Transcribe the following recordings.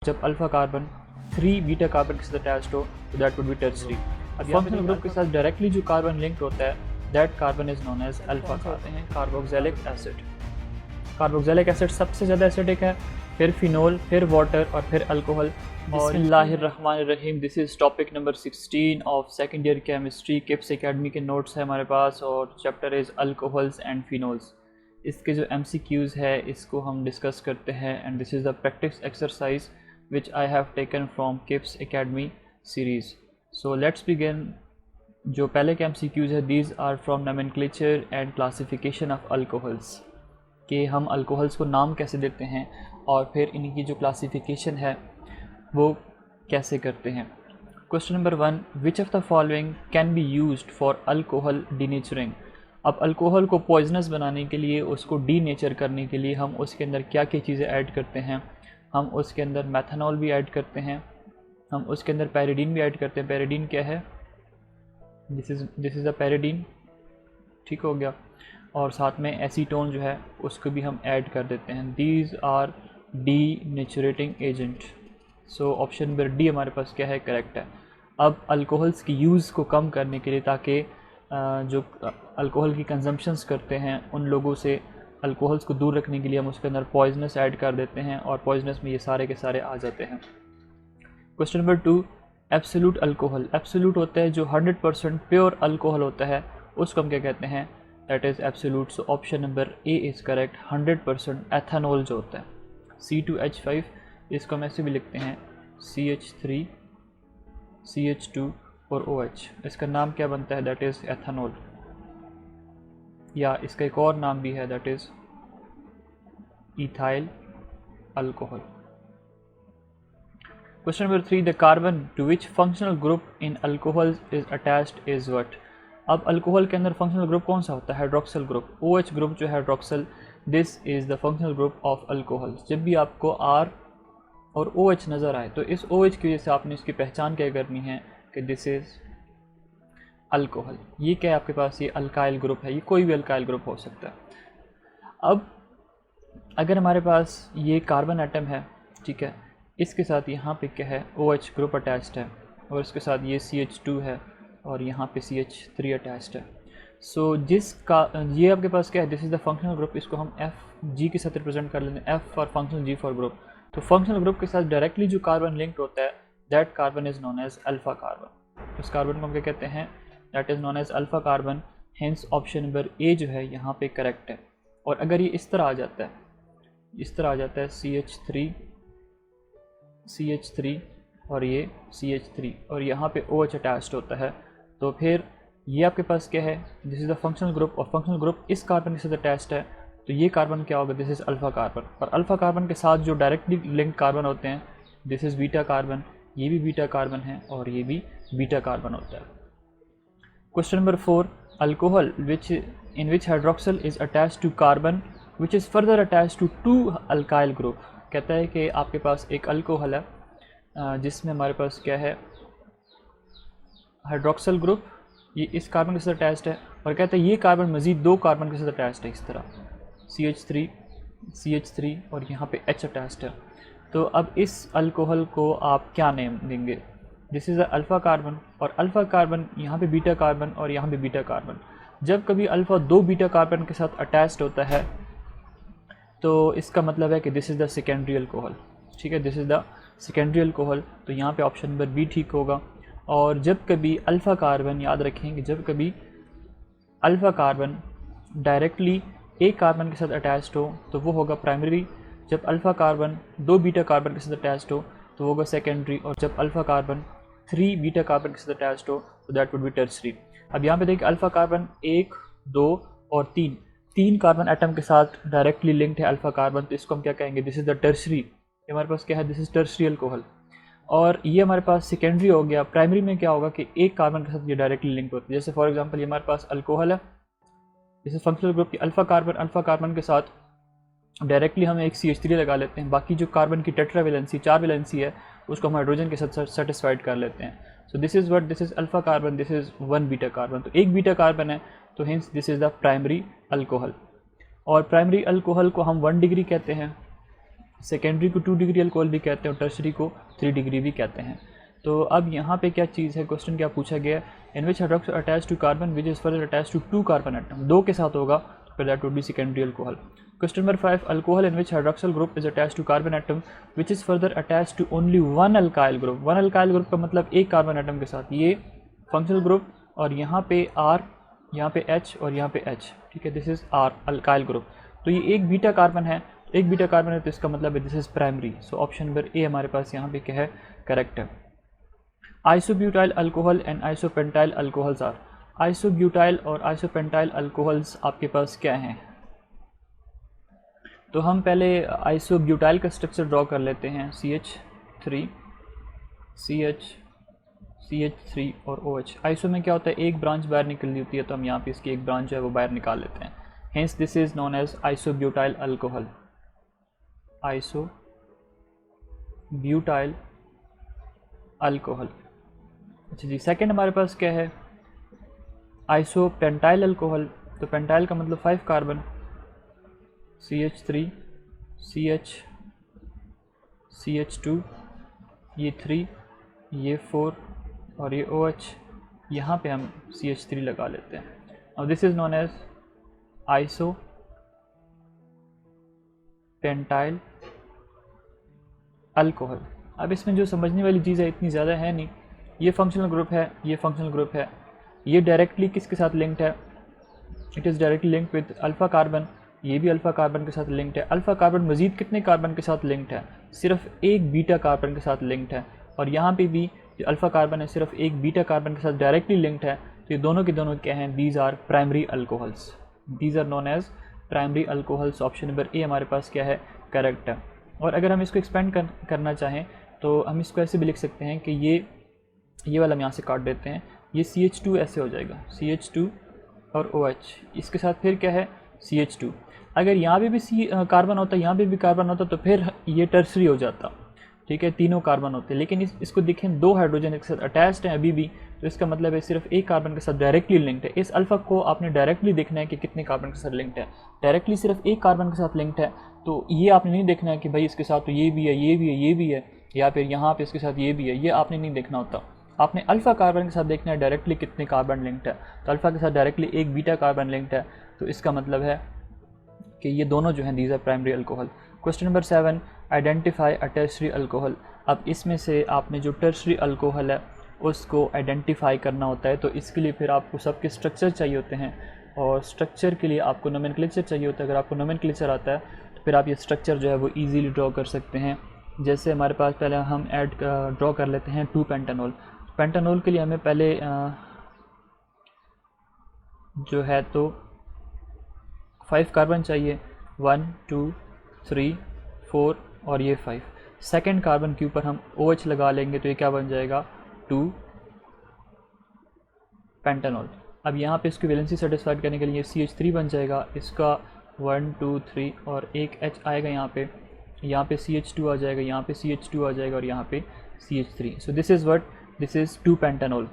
जब alpha carbon 3 beta carbon के साथ अटैच्ड हो तो दैट वुड बी टर्शरी। अब फंक्शनल ग्रुप के साथ डायरेक्टली जो कार्बन लिंक्ड होता है that carbon is known as alpha carbon है। कार्बोक्सिलिक एसिड, कार्बोक्सिलिक एसिड सबसे ज़्यादा एसिडिक है, फिर फिनोल, फिर वाटर और फिर अल्कोहल। बिस्मिल्लाहिर्रहमानिर्रहीम। This is topic number 16 of second year chemistry. KIPS academy के नोट्स है हमारे पास और chapter is alcohols and phenols. इसके जो MCQs है इसको हम डिस्कस करते हैं and this is the practice exercise which I have taken from Kips Academy series. So let's begin. जो पहले के MCQs है these are from nomenclature and classification of alcohols, कि हम alcohols को नाम कैसे देते हैं और फिर इनकी जो classification है वो कैसे करते हैं। Question number 1, which of the following can be used for alcohol denaturing? अब अल्कोहल को पॉइजनस बनाने के लिए, उसको डीनेचर करने के लिए हम उसके अंदर क्या क्या चीज़ें ऐड करते हैं। हम उसके अंदर मेथनॉल भी ऐड करते हैं, हम उसके अंदर पैरिडीन भी ऐड करते हैं। पैरिडीन क्या है? दिस इज़ द पैरिडीन, ठीक हो गया। और साथ में एसीटोन जो है उसको भी हम ऐड कर देते हैं। These are denaturing agent. So option number D हमारे पास क्या है, करेक्ट है। अब अल्कोहल्स की यूज़ को कम करने के लिए, ताकि जो अल्कोहल की कंजम्पशंस करते हैं उन लोगों से अल्कोहल्स को दूर रखने के लिए हम उसके अंदर पॉइजनस ऐड कर देते हैं और पॉइजनस में ये सारे के सारे आ जाते हैं। Question number 2, absolute alcohol. Absolute होता है जो 100% प्योर अल्कोहल होता है, उसको हम क्या कहते हैं, that is absolute. So option number A is correct. 100% ethanol जो होता है, C2H5, इसको हम ऐसे भी लिखते हैं CH3 CH2 और OH। इसका नाम क्या बनता है, दैट इज़ एथेनॉल, या इसका एक और नाम भी है that is ethyl alcohol. Question number 3, the carbon to which functional group in alcohol is attached is what? अब अल्कोहल के अंदर फंक्शनल ग्रुप कौन सा होता है, हाइड्रोक्सिल ग्रुप। OH ग्रुप जो है hydroxyl, this is the functional group of alcohol. जब भी आपको R और OH नज़र आए तो इस OH की वजह से आपने इसकी पहचान क्या करनी है कि दिस इज़ अल्कोहल। ये क्या है आपके पास, ये अल्काइल ग्रुप है, ये कोई भी अल्काइल ग्रुप हो सकता है। अब अगर हमारे पास ये कार्बन एटम है, ठीक है, इसके साथ यहाँ पे क्या है, OH ग्रुप अटैच्ड है और इसके साथ ये CH2 है और यहाँ पे CH3 अटैच्ड है। सो जिसका ये आपके पास क्या है, this is the functional group. इसको हम FG के साथ रिप्रेजेंट कर लेते हैं, F for functional, G for group. तो फंक्शनल ग्रुप के साथ डायरेक्टली जो कार्बन लिंक्ड होता है that carbon is known as alpha carbon. इस कार्बन को हम क्या कहते हैं, that is known as alpha carbon. Hence option number A जो है यहाँ पे करेक्ट है। और अगर ये इस तरह आ जाता है, इस तरह आ जाता है CH3 और ये CH3 और यहाँ पे OH अटैच्ड होता है, तो फिर ये आपके पास क्या है, this is the functional group. और फंक्शनल ग्रुप इस कार्बन के साथ अटैच्ड है, तो ये कार्बन क्या होगा, दिस इज़ अल्फा कार्बन। और अल्फा कार्बन के साथ जो डायरेक्टली लिंक्ड कार्बन होते हैं, दिस इज़ बीटा कार्बन। ये भी बीटा कार्बन है और ये भी बीटा कार्बन होता है। Question number 4, alcohol in which hydroxyl is attached to carbon which is further attached to 2 alkyl group। कहता है कि आपके पास एक अल्कोहल है जिसमें हमारे पास क्या है, हाइड्रोक्सिल ग्रुप, ये इस कार्बन के साथ अटैच्ड है और कहता है ये कार्बन मज़ीद 2 कार्बन के साथ अटैच्ड है, इस तरह CH3 और यहाँ पे H अटैच्ड है। तो अब इस अल्कोहल को आप क्या नेम देंगे, दिस इज़ अल्फ़ा कार्बन। और अल्फ़ा कार्बन यहाँ पे बीटा कार्बन और यहाँ पे बीटा कार्बन। जब कभी अल्फ़ा 2 बीटा कार्बन के साथ अटैच्ड होता है तो इसका मतलब है कि this is the secondary alcohol, ठीक है, this is the secondary alcohol. तो यहाँ पे ऑप्शन नंबर बी ठीक होगा। और जब कभी अल्फ़ा कार्बन, याद रखें कि जब कभी अल्फ़ा कार्बन डायरेक्टली एक कार्बन के साथ अटैच्ड हो तो वो होगा प्राइमरी। जब अल्फ़ा कार्बन 2 बीटा कार्बन के साथ अटैच्ड हो तो वो होगा सेकेंडरी। और जब अल्फ़ा कार्बन 3 बीटा कार्बन के साथ अटैच्ड हो तो दैट वुड बी टर्शरी। अब यहाँ पे देखिए अल्फ़ा कार्बन 1, 2 और 3 कार्बन एटम के साथ डायरेक्टली लिंक्ड है अल्फ़ा कार्बन, तो इसको हम क्या कहेंगे, दिस इज़ द टर्शरी। ये हमारे पास क्या है, दिस इज़ टर्शरी अल्कोहल। और ये हमारे पास सेकेंडरी हो गया। प्राइमरी में क्या होगा कि एक कार्बन के साथ ये डायरेक्टली लिंक होती है। जैसे फॉर एग्जांपल ये हमारे पास अल्कोहल है, जैसे फंक्शनल ग्रुप की अल्फ़ा कार्बन के साथ डायरेक्टली हम एक CH3 लगा लेते हैं, बाकी जो कार्बन की टेट्रा वैलेंसी 4 वैलेंसी है उसको हम हाइड्रोजन के साथ सेटिस्फाइड कर लेते हैं। So this is what, this is alpha carbon, this is 1 beta carbon. तो एक बीटा कार्बन है, तो hints this is the primary alcohol. और प्राइमरी अल्कोहल को हम 1 डिग्री कहते हैं सेकेंडरी को 2 डिग्री अल्कोहल भी कहते हैं और टर्शरी को 3 डिग्री भी कहते हैं। तो अब यहाँ पे क्या चीज़ है, क्वेश्चन क्या पूछा गया है, in which hydroxide attach to carbon which is further attach to 2 carbon atom, 2 के साथ होगा फिर that would be secondary alcohol. Question number 5, alcohol in which hydroxyl group is attach to carbon atom which is further attach to only 1 alkyl group. 1 alkyl group का मतलब एक carbon atom के साथ, ये फंक्शनल ग्रुप और यहाँ पे R, यहाँ पे H और यहाँ पे H, ठीक है, this is R alkyl group. तो ये एक बीटा कार्बन है, एक बीटा कार्बन है तो इसका मतलब है this is primary. So option number A हमारे पास यहाँ पे क्या है, करेक्ट है। Isobutyl alcohol and isopentyl alcohols are, isobutyl और आइसोपेंटाइल अल्कोहल्स आपके पास क्या हैं। तो हम पहले आइसोब्यूटाइल का स्ट्रक्चर ड्रॉ कर लेते हैं, CH3 CH3 और OH। आइसो में क्या होता है, एक ब्रांच बाहर निकल होती है तो हम यहाँ पे इसकी एक ब्रांच जो है वो बाहर निकाल लेते हैं, hence this is known as isobutyl alcohol, isobutyl alcohol. अच्छा जी, सेकंड हमारे पास क्या है, आइसोपेंटाइल अल्कोहल। तो पेंटाइल का मतलब 5 कार्बन, CH3 CH2 ये 3 ये 4 और ये OH, यहाँ पे हम CH3 लगा लेते हैं। और this is known as isopentyl alcohol. अब इसमें जो समझने वाली चीज़ है इतनी ज़्यादा है नहीं, ये फंक्शनल ग्रुप है, ये फंक्शनल ग्रुप है, ये डायरेक्टली किसके साथ लिंक्ड है, it is directly linked with alpha carbon, ये भी अल्फ़ा कार्बन के साथ लिंक्ड है। अल्फ़ा कार्बन मज़ीद कितने कार्बन के साथ लिंक्ड है, सिर्फ एक बीटा कार्बन के साथ लिंक्ड है। और यहाँ पे भी जो अल्फ़ा कार्बन है सिर्फ एक बीटा कार्बन के साथ डायरेक्टली लिंक्ड है। तो ये दोनों के दोनों क्या हैं, these are primary alcohols, these are known as primary alcohols. Option number A हमारे पास क्या है, करेक्ट है। और अगर हम इसको एक्सपेंड करना चाहें तो हम इसको ऐसे भी लिख सकते हैं कि ये वाला हम यहाँ से काट देते हैं, ये CH2 ऐसे हो जाएगा, CH2 और OH, इसके साथ फिर क्या है CH2। अगर यहाँ पे भी कार्बन होता, यहाँ पे भी कार्बन होता तो फिर ये टर्सरी हो जाता, ठीक है, तीनों कार्बन होते। लेकिन इसको देखें 2 हाइड्रोजन एक साथ अटैच्ड हैं अभी भी, तो इसका मतलब है सिर्फ एक कार्बन के साथ डायरेक्टली लिंक्ड है। इस अल्फ़ा को आपने डायरेक्टली देखना है कि कितने कार्बन के साथ लिंक्ड है, डायरेक्टली सिर्फ एक कार्बन के साथ लिंक्ड है। तो ये आपने नहीं देखना है कि भाई इसके साथ तो ये भी है, ये भी है, ये भी है, या फिर यहाँ पे इसके साथ ये भी है, ये आपने नहीं देखना होता। आपने अल्फ़ा कार्बन के साथ देखना है डायरेक्टली कितने कार्बन लिंक्ड है। तो अल्फ़ा के साथ डायरेक्टली एक बीटा कार्बन लिंक्ड है, तो इसका मतलब है कि ये दोनों जो हैं these are primary alcohol. Question number 7, identify a tertiary alcohol. अब इसमें से आपने जो टर्शरी अल्कोहल है उसको आइडेंटिफाई करना होता है, तो इसके लिए फिर आपको सबके स्ट्रक्चर चाहिए होते हैं, और स्ट्रक्चर के लिए आपको नोमेनक्लेचर चाहिए होता है। अगर आपको नोमेनक्लेचर आता है तो फिर आप ये स्ट्रक्चर जो है वो ईजीली ड्रॉ कर सकते हैं। जैसे हमारे पास पहले हम ड्रॉ कर लेते हैं 2 पेंटानॉल। पेंटानॉल के लिए हमें पहले जो है तो 5 कार्बन चाहिए, 1 2 3 4 और ये 5। सेकेंड कार्बन के ऊपर हम OH लगा लेंगे तो ये क्या बन जाएगा, 2 पेंटानॉल। अब यहाँ पे इसकी वैलेंसी सेटिस्फाइड करने के लिए CH3 बन जाएगा, इसका 1 2 3 और एक H आएगा यहाँ पे CH2 आ जाएगा, यहाँ पे CH2 आ जाएगा और यहाँ पे CH3। So this is what, this is 2 पेंटानॉल।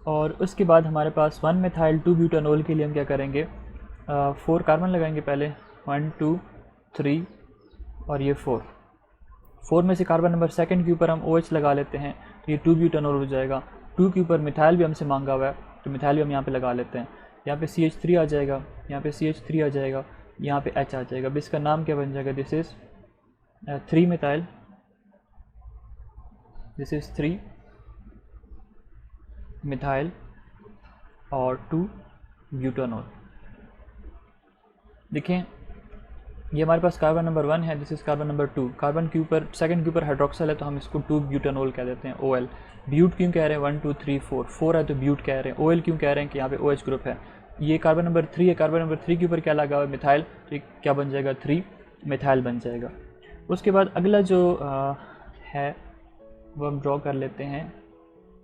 और उसके बाद हमारे पास 1 मिथाइल 2 ब्यूटानॉल के लिए हम क्या करेंगे, 4 कार्बन लगाएंगे पहले, 1 2 3 और ये 4 में से कार्बन नंबर सेकंड के ऊपर हम OH लगा लेते हैं तो ये 2 ब्यूटानॉल हो जाएगा। 2 के ऊपर मिथाइल भी हमसे मांगा हुआ है तो मिथाइल भी हम यहाँ पे लगा लेते हैं। यहाँ पे CH3 आ जाएगा, यहाँ पे CH3 आ जाएगा, यहाँ पे H आ जाएगा। अब इसका नाम क्या बन जाएगा, this is 3 methyl, this is 3 methyl और 2 ब्यूटानॉल। देखें ये हमारे पास कार्बन नंबर 1 है, this is carbon number 2। Carbon के ऊपर सेकंड के ऊपर हाइड्रोक्साइल है तो हम इसको 2 ब्यूटानॉल कह देते हैं, OL। ब्यूट क्यों कह रहे हैं, 1 2 3 4 है तो ब्यूट कह रहे हैं। OL क्यों कह रहे हैं कि यहाँ पे OH ग्रुप है। ये कार्बन नंबर 3 है, कार्बन नंबर 3 के ऊपर क्या लगा हुआ है, मिथाइल, तो क्या बन जाएगा, 3 मिथाइल बन जाएगा। उसके बाद अगला जो है वो हम ड्रॉ कर लेते हैं,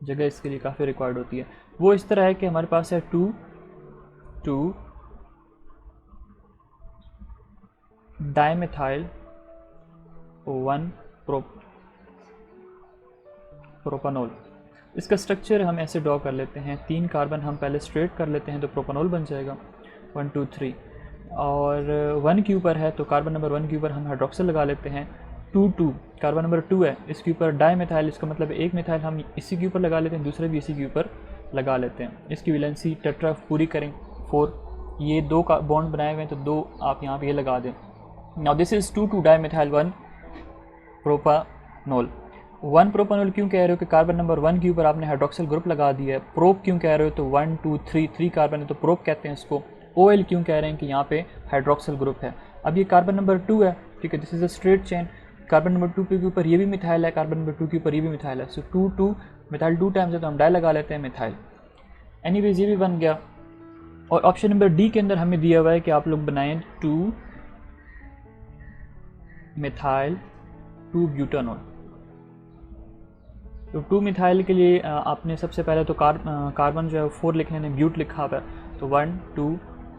जगह इसके लिए काफ़ी रिक्वायर्ड होती है। वो इस तरह है कि हमारे पास है 2 2 डाइमिथाइल 1 प्रोपानॉल। इसका स्ट्रक्चर हम ऐसे ड्रॉ कर लेते हैं, 3 कार्बन हम पहले स्ट्रेट कर लेते हैं तो प्रोपानॉल बन जाएगा, 1 2 3। और 1 के ऊपर है तो कार्बन नंबर 1 के ऊपर हम हाइड्रोक्साइल लगा लेते हैं, 2 कार्बन नंबर 2 है, इसके ऊपर डाई मिथाइल, इसका मतलब एक मिथाइल हम इसी के ऊपर लगा लेते हैं, दूसरे भी इसी के ऊपर लगा लेते हैं। इसकी वैलेंसी टेट्रा पूरी करें 4, ये 2 का बॉन्ड बनाए हुए हैं तो 2 आप यहाँ पे ये लगा दें। Now this is 2 di methyl 1 propanol. 1 propanol क्यों कह रहे हो कि कार्बन नंबर 1 के ऊपर आपने हाइड्रोक्सिल ग्रुप लगा दिया है। प्रोप क्यों कह रहे हो, तो 1 2 3 कार्बन है तो प्रोप कहते हैं इसको। OL क्यों कह रहे हैं कि यहाँ पे हाइड्रोक्सिल ग्रुप है। अब ये कार्बन नंबर 2 है, ठीक है, this is a straight chain. Carbon number 2 के ऊपर ये भी मिथाइल है, कार्बन नंबर 2 के ऊपर ये भी मिथाइल है। सो 2 मिथाइल 2 टाइम्स है तो हम डाई लगा लेते हैं मिथाइल। एनीवेज ये भी बन गया। और ऑप्शन नंबर डी के अंदर हमें दिया हुआ है कि आप लोग बनाएं 2 मिथाइल 2 ब्यूटानॉल। तो 2 मिथाइल के लिए आपने सबसे पहले तो कार्बन जो है 4 लिखने ने, ब्यूट लिखा हुआ है तो 1 2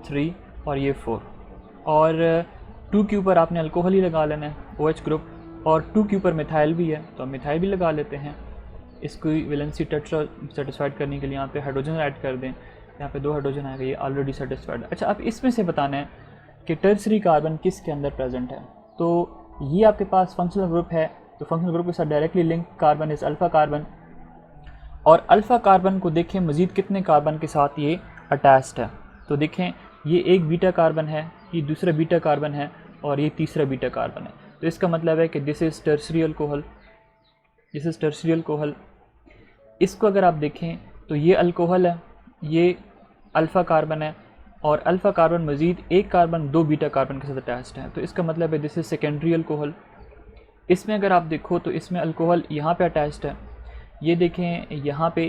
3 और ये 4। और 2 के ऊपर आपने अल्कोहल ही लगा लेना है, OH ग्रुप, और 2 के ऊपर मिथाइल भी है तो हम मिथाइल भी लगा लेते हैं। इसको वैलेंसी टेट्रा सेटिस्फाइड करने के लिए यहाँ पे हाइड्रोजन ऐड कर दें, यहाँ पे 2 हाइड्रोजन आएगा, ये ऑलरेडी सेटिस्फाइड है। अच्छा, अब इसमें से बताना है कि टर्सरी कार्बन किसके अंदर प्रेजेंट है। तो ये आपके पास फंक्शनल ग्रुप है, तो फंक्शनल ग्रुप के साथ directly link carbon is alpha carbon. और अल्फ़ा कार्बन को देखें मज़ीद कितने कार्बन के साथ ये अटैच्ड है, तो देखें ये एक बीटा कार्बन है, ये दूसरा बीटा कार्बन है और ये तीसरा बीटा कार्बन है। तो इसका मतलब है कि this is tertiary alcohol, this is tertiary alcohol. इसको अगर आप देखें तो ये अल्कोहल है, ये अल्फ़ा कार्बन है और अल्फ़ा कार्बन मज़ीद एक कार्बन 2 बीटा कार्बन के साथ अटैच्ड है, तो इसका मतलब है दिस इज़ सेकेंडरी अल्कोहल। इसमें अगर आप देखो तो इसमें अल्कोहल यहाँ पे अटैच्ड है, ये देखें यहाँ पे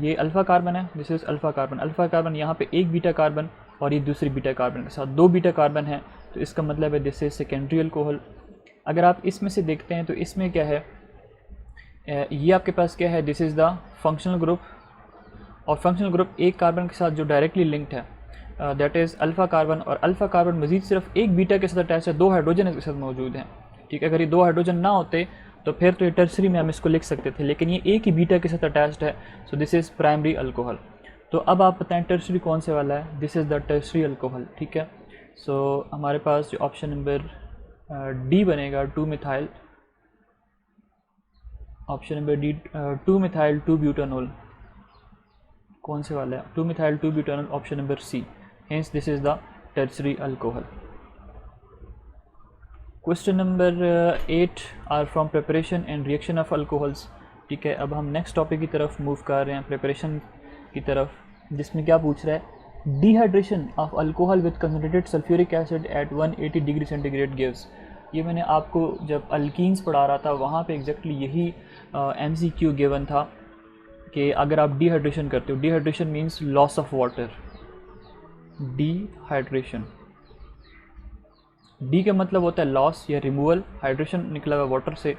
ये अल्फ़ा कार्बन है, this is alpha carbon. Alpha carbon यहाँ पे एक बीटा कार्बन और ये दूसरी बीटा कार्बन के साथ 2 बीटा कार्बन है, तो इसका मतलब है दिस इज़ सेकेंडरी अल्कोहल। अगर आप इसमें से देखते हैं तो इसमें क्या है, ये आपके पास क्या है, this is the functional group. और फंक्शनल ग्रुप एक कार्बन के साथ जो डायरेक्टली लिंक्ड है दैट इज़ अल्फ़ा कार्बन, और अल्फ़ा कार्बन मज़ीद सिर्फ एक बीटा के साथ अटैच है, 2 हाइड्रोजन इसके साथ मौजूद हैं, ठीक है। अगर ये 2 हाइड्रोजन ना होते तो फिर तो ये टर्सरी में हम इसको लिख सकते थे, लेकिन ये एक ही बीटा के साथ अटैच्ड है, so this is primary alcohol. तो अब आप बताएं टर्सरी कौन से वाला है, this is the tertiary alcohol, ठीक है। सो हमारे पास जो ऑप्शन नंबर डी बनेगा 2 methyl, option number D 2 methyl 2 butanol कौन से वाला है, 2 methyl 2 butanol, option number C, hence this is the tertiary alcohol. Question number 8 are from preparation and reaction of alcohols, ठीक है। अब हम नेक्स्ट टॉपिक की तरफ मूव कर रहे हैं, प्रिपरेशन की तरफ, जिसमें क्या पूछ रहा है, dehydration of alcohol with concentrated sulphuric acid at 180 degree centigrade gives. ये मैंने आपको जब अल्कीन्स पढ़ा रहा था वहाँ पे एग्जैक्टली यही MCQ गिवन था कि अगर आप डिहाइड्रेशन करते हो, dehydration means loss of water, dehydration, D का मतलब होता है लॉस या रिमूवल, हाइड्रेशन निकला हुआ वाटर से।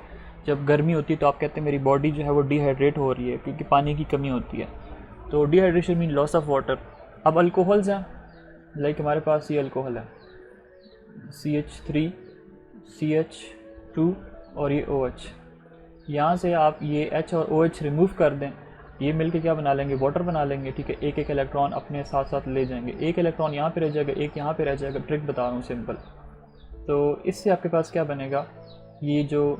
जब गर्मी होती है तो आप कहते हैं मेरी बॉडी जो है वो डिहाइड्रेट हो रही है क्योंकि पानी की कमी होती है, तो dehydration mean loss of water. अब अल्कोहल्स हैं, लाइक हमारे पास ये अल्कोहल है CH3 CH2 और ये OH, यहाँ से आप ये H और OH रिमूव कर दें, ये मिलके क्या बना लेंगे, वाटर बना लेंगे, ठीक है। एक एक इलेक्ट्रॉन अपने साथ साथ ले जाएंगे, एक इलेक्ट्रॉन यहाँ पे रह जाएगा, एक यहाँ पे रह जाएगा, ट्रिक बता रहा हूँ सिंपल। तो इससे आपके पास क्या बनेगा, ये जो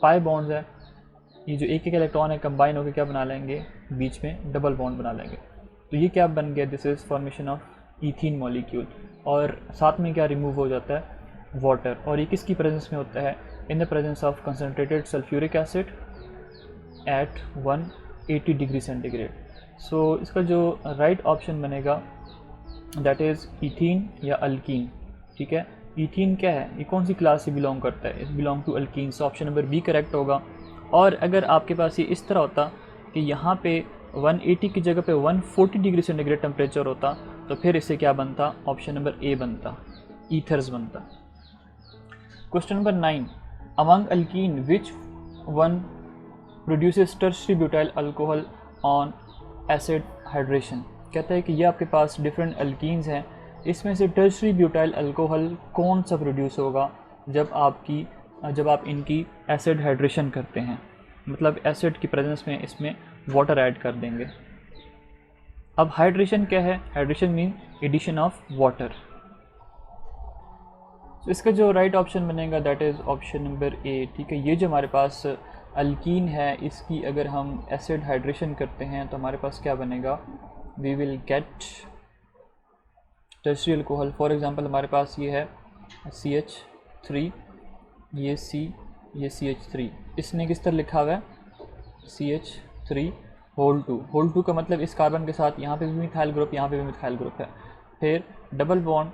पाई बॉन्ड्स है, ये जो एक एक इलेक्ट्रॉन है कंबाइन होकर क्या बना लेंगे, बीच में डबल बॉन्ड बना लेंगे, तो ये क्या बन गया, this is formation of ethene molecule. और साथ में क्या रिमूव हो जाता है, वाटर, और ये किसकी प्रेजेंस में होता है, in the presence of concentrated sulphuric acid at 180 degree centigrade. So इसका जो राइट ऑप्शन बनेगा दैट इज़ ईथीन या अल्कीन, ठीक है। ईथीन क्या है, ये कौन सी क्लास से बिलोंग करता है, it belong to alkene, so option number B correct होगा। और अगर आपके पास ये इस तरह होता कि यहाँ पे 180 की जगह पे 140 डिग्री सेंटीग्रेड टेम्परेचर होता, तो फिर इससे क्या बनता, ऑप्शन नंबर ए बनता, ईथर्स बनता। Question number 9, among alkyne which one produces tertiary butyl alcohol on acid hydration. कहता है कि ये आपके पास डिफरेंट अल्कीन्स हैं, इसमें से टर्शरी ब्यूटाइल अल्कोहल कौन सा प्रोड्यूस होगा जब आप इनकी एसिड हाइड्रेशन करते हैं, मतलब एसिड की प्रेजेंस में इसमें वाटर ऐड कर देंगे। अब हाइड्रेशन क्या है, hydration mean addition of water. तो इसका जो राइट ऑप्शन बनेगा that is option number A. ठीक है, ये जो हमारे पास अल्कीन है इसकी अगर हम एसिड हाइड्रेशन करते हैं तो हमारे पास क्या बनेगा, we will get tertiary alcohol. For example हमारे पास ये है CH3, ये C, ये CH3, इसने किस तरह लिखा हुआ है CH3 होल 2 का मतलब इस कार्बन के साथ यहाँ पे भी मिथाइल ग्रुप, यहाँ पे भी मिथाइल ग्रुप है। फिर डबल बॉन्ड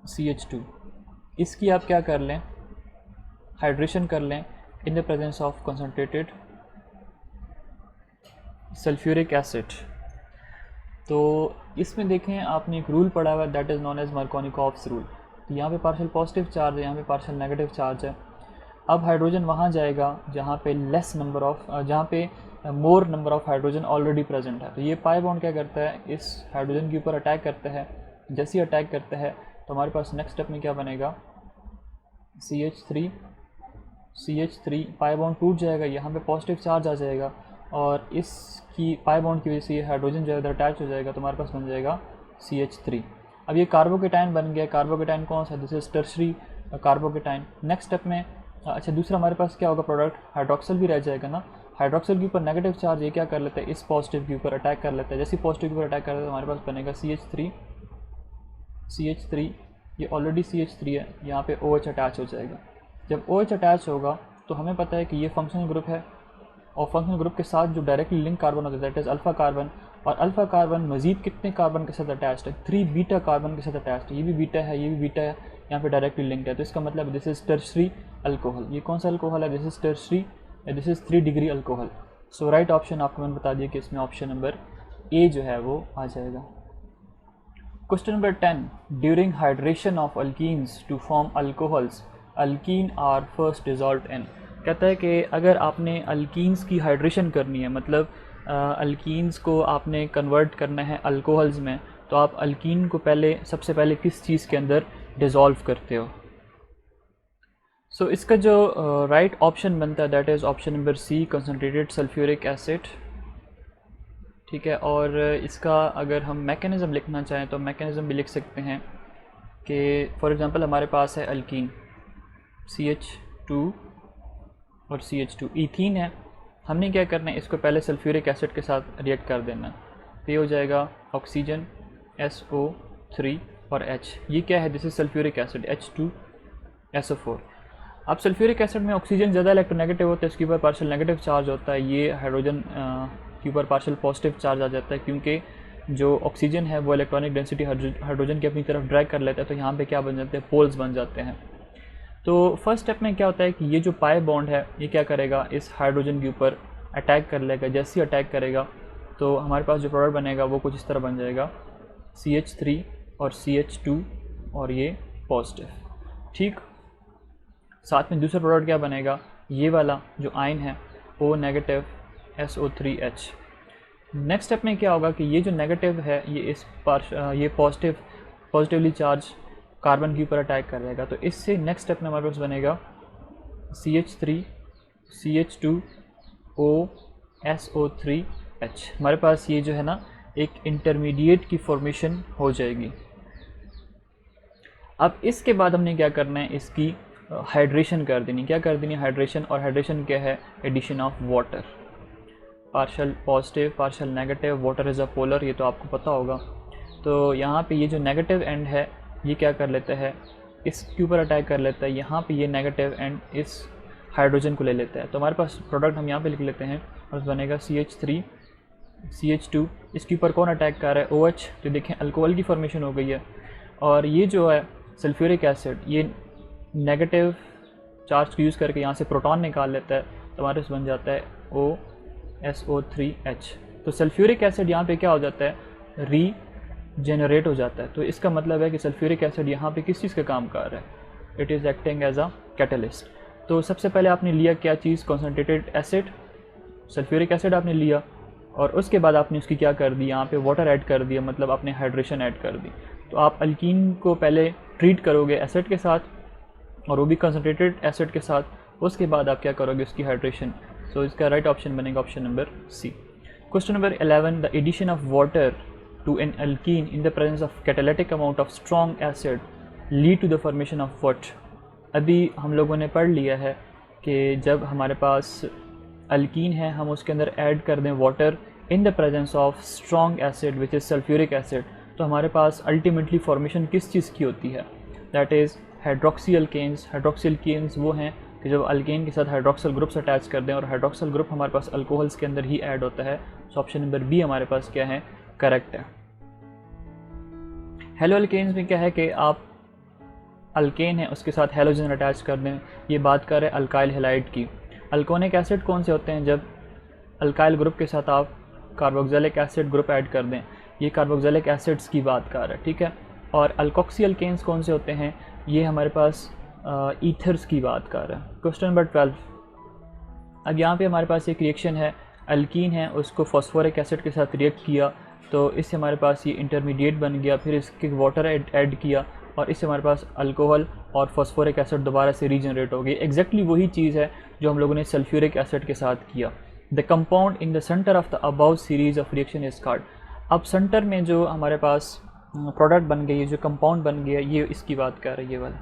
CH2, इसकी आप क्या कर लें, हाइड्रेशन कर लें in the presence of concentrated sulphuric acid. तो इसमें देखें आपने एक रूल पढ़ा हुआ है that is known as Markovnikov's rule. तो यहाँ पे पार्शियल पॉजिटिव चार्ज है, यहाँ पे पार्शियल नेगेटिव चार्ज है। अब हाइड्रोजन वहाँ जाएगा जहाँ पे जहाँ पे मोर number of hydrogen already present है। तो ये पाई बॉन्ड क्या करता है, इस हाइड्रोजन के ऊपर अटैक करता है। जैसे ही अटैक करता है तो हमारे पास नेक्स्ट स्टेप में क्या बनेगा, CH3 पाई बॉन्ड टूट जाएगा, यहाँ पे पॉजिटिव चार्ज आ जाएगा और इसकी पाई बॉन्ड की वजह से ये हाइड्रोजन जो है अटैच हो जाएगा, तो हमारे पास बन जाएगा CH3। अब ये कार्बोकेटाइन बन गया। कार्बोकेटाइन कौन सा, this is tertiary carbocation. Next step में अच्छा दूसरा हमारे पास क्या होगा प्रोडक्ट, हाइड्रोक्सिल भी रह जाएगा ना। हाइड्रोक्सिल के ऊपर नेगेटिव चार्ज ये क्या कर लेता है, इस पॉजिटिव के ऊपर अटैक कर लेता है। जैसे पॉजिटिव के ऊपर अटैक करता है तो हमारे पास बनेगा CH3, ये ऑलरेडी CH3 है, यहाँ पे OH अटैच हो जाएगा। जब OH अटैच होगा तो हमें पता है कि ये फंक्शनल ग्रुप है और फंक्शनल ग्रुप के साथ जो डायरेक्टली लिंक कार्बन होता है दैट इज़ अल्फ़ा कार्बन। और अल्फ़ा कार्बन मज़ीद कितने कार्बन के साथ अटैच्ड है, 3 बीटा कार्बन के साथ अटैच्ड है। ये भी बीटा है, ये भी बीटा है, यहाँ पे डायरेक्टली लिंक्ड है। तो इसका मतलब दिस इज़ टर्शियरी अल्कोहल। ये कौन सा अल्कोहल है, this is tertiary, this is 3 degree alcohol. So right option आपको मैंने बता दिया कि इसमें ऑप्शन नंबर ए जो है वो आ जाएगा। Question number 10, during hydration of alkenes to form alcohols alkene are first dissolved in. कहता है कि अगर आपने अल्कीन्स की हाइड्रेशन करनी है, मतलब अल्कीन्स को आपने कन्वर्ट करना है अल्कोहल्स में, तो आप अल्कीन को सबसे पहले किस चीज़ के अंदर डिसॉल्व करते हो। सो इसका जो राइट ऑप्शन बनता है that is option number C, concentrated sulphuric acid. ठीक है, और इसका अगर हम मैकेनिज़्म लिखना चाहें तो मैकेनिज़्म भी लिख सकते हैं कि फॉर एग्जांपल हमारे पास है अल्कीन CH2 और CH2, ईथीन है। हमने क्या करना है, इसको पहले सल्फ्यूरिक एसिड के साथ रिएक्ट कर देना। तो ये हो जाएगा ऑक्सीजन SO3 और H। ये क्या है, this is sulphuric acid H2SO4। अब सल्फ्यूरिक एसिड में ऑक्सीजन ज़्यादा इलेक्ट्रोनेगेटिव होता है, इसके ऊपर पार्शियल नेगेटिव चार्ज होता है। ये हाइड्रोजन के ऊपर पार्शियल पॉजिटिव चार्ज आ जाता है, क्योंकि जो ऑक्सीजन है वो इलेक्ट्रॉनिक डेंसिटी हाइड्रोजन की अपनी तरफ ड्रैग कर लेता है। तो यहाँ पे क्या बन जाते हैं, पोल्स बन जाते हैं। तो फर्स्ट स्टेप में क्या होता है कि ये जो पाई बॉन्ड है ये क्या करेगा, इस हाइड्रोजन के ऊपर अटैक कर लेगा। जैसे ही अटैक करेगा तो हमारे पास जो प्रोडक्ट बनेगा वो कुछ इस तरह बन जाएगा, CH3 और CH2 और ये पॉजिटिव। ठीक, साथ में दूसरा प्रोडक्ट क्या बनेगा, ये वाला जो आयन है O negative SO3H। Next step में क्या होगा कि ये जो नेगेटिव है ये पॉजिटिवली चार्ज कार्बन के ऊपर अटैक कर रहेगा। तो इससे नेक्स्ट स्टेप में हमारे पास बनेगा CH3 CH2 O SO3H। हमारे पास ये जो है ना एक इंटरमीडिएट की फॉर्मेशन हो जाएगी। अब इसके बाद हमने क्या करना है, इसकी हाइड्रेशन कर देनी। क्या कर देनी, हाइड्रेशन। और हाइड्रेशन क्या है, addition of water. Partial positive partial negative, water is a polar, ये तो आपको पता होगा। तो यहाँ पे ये जो नेगेटिव एंड है ये क्या कर लेता है, इसके ऊपर अटैक कर लेता है। यहाँ पे ये नेगेटिव एंड इस हाइड्रोजन को ले लेता है। तो हमारे पास प्रोडक्ट हम यहाँ पे लिख लेते हैं और बनेगा CH3 CH2। इसके ऊपर कौन अटैक कर रहा है, OH। तो देखें अल्कोहल की फॉर्मेशन हो गई है। और ये जो है सल्फ्यूरिक एसिड ये नेगेटिव चार्ज को यूज़ करके यहाँ से प्रोटॉन निकाल लेता है। तो हमारे पास बन जाता है OSO3H। तो सल्फ्यूरिक एसिड यहाँ पे क्या हो जाता है, रीजेनरेट हो जाता है। तो इसका मतलब है कि सल्फ्यूरिक एसिड यहाँ पे किस चीज़ का काम कर रहा है, it is acting as a catalyst. तो सबसे पहले आपने लिया क्या चीज़, कॉन्सनट्रेटेड एसिड, सल्फ्यूरिक एसिड आपने लिया और उसके बाद आपने उसकी क्या कर दी, यहाँ पे वाटर ऐड कर दिया, मतलब आपने हाइड्रेशन ऐड कर दी। तो आप अल्कीन को पहले ट्रीट करोगे एसिड के साथ और वो भी कंसनट्रेटेड एसिड के साथ, उसके बाद आप क्या करोगे, उसकी हाइड्रेशन। सो इसका राइट ऑप्शन बनेगा option number C. Question number 11, the addition of water to an alkene in the presence of catalytic amount of strong acid lead to the formation of what. अभी हम लोगों ने पढ़ लिया है कि जब हमारे पास अल्कीन है हम उसके अंदर ऐड कर दें water in the presence of strong acid which is sulphuric acid, तो हमारे पास अल्टीमेटली फॉर्मेशन किस चीज़ की होती है, that is hydroxy alkanes. Hydroxy alkanes वो हैं कि जब अल्केन के साथ हाइड्रोक्सल ग्रुप्स अटैच कर दें और हाइड्रोक्सल ग्रुप हमारे पास अल्कोहल्स के अंदर ही ऐड होता है। सो ऑप्शन नंबर बी हमारे पास क्या है, करेक्ट है। हेलो अल्केन्स में क्या है कि आप अल्केन है उसके साथ हेलोजन अटैच कर दें, ये बात कर रहे हैं अल्काइल हैलाइड की। अल्कोनिक एसिड कौन से होते हैं, जब अल्काइल ग्रुप के साथ आप कार्बोक्सिलिक एसिड ग्रुप ऐड कर दें, ये कार्बोक्सिलिक एसिड्स की बात कर रहा है, ठीक है। और अल्कोक्सी अल्केन्स कौन से होते हैं, ये हमारे पास ईथर्स की बात कर रहा है। Question number 12। अब यहाँ पे हमारे पास एक रिएक्शन है, अल्कीन है उसको फॉस्फोरिक एसिड के साथ रिएक्ट किया तो इससे हमारे पास ये इंटरमीडिएट बन गया, फिर इसके वाटर ऐड किया और इससे हमारे पास अल्कोहल और फॉस्फोरिक एसिड दोबारा से रीजनरेट हो गई। एग्जैक्टली वही चीज़ है जो हम लोगों ने सल्फ्यूरिक एसिड के साथ किया। The compound in the centre of the above series of reaction is called. अब सेंटर में जो हमारे पास प्रोडक्ट बन गई, जो कंपाउंड बन गया, ये इसकी बात कर रही है, ये वाला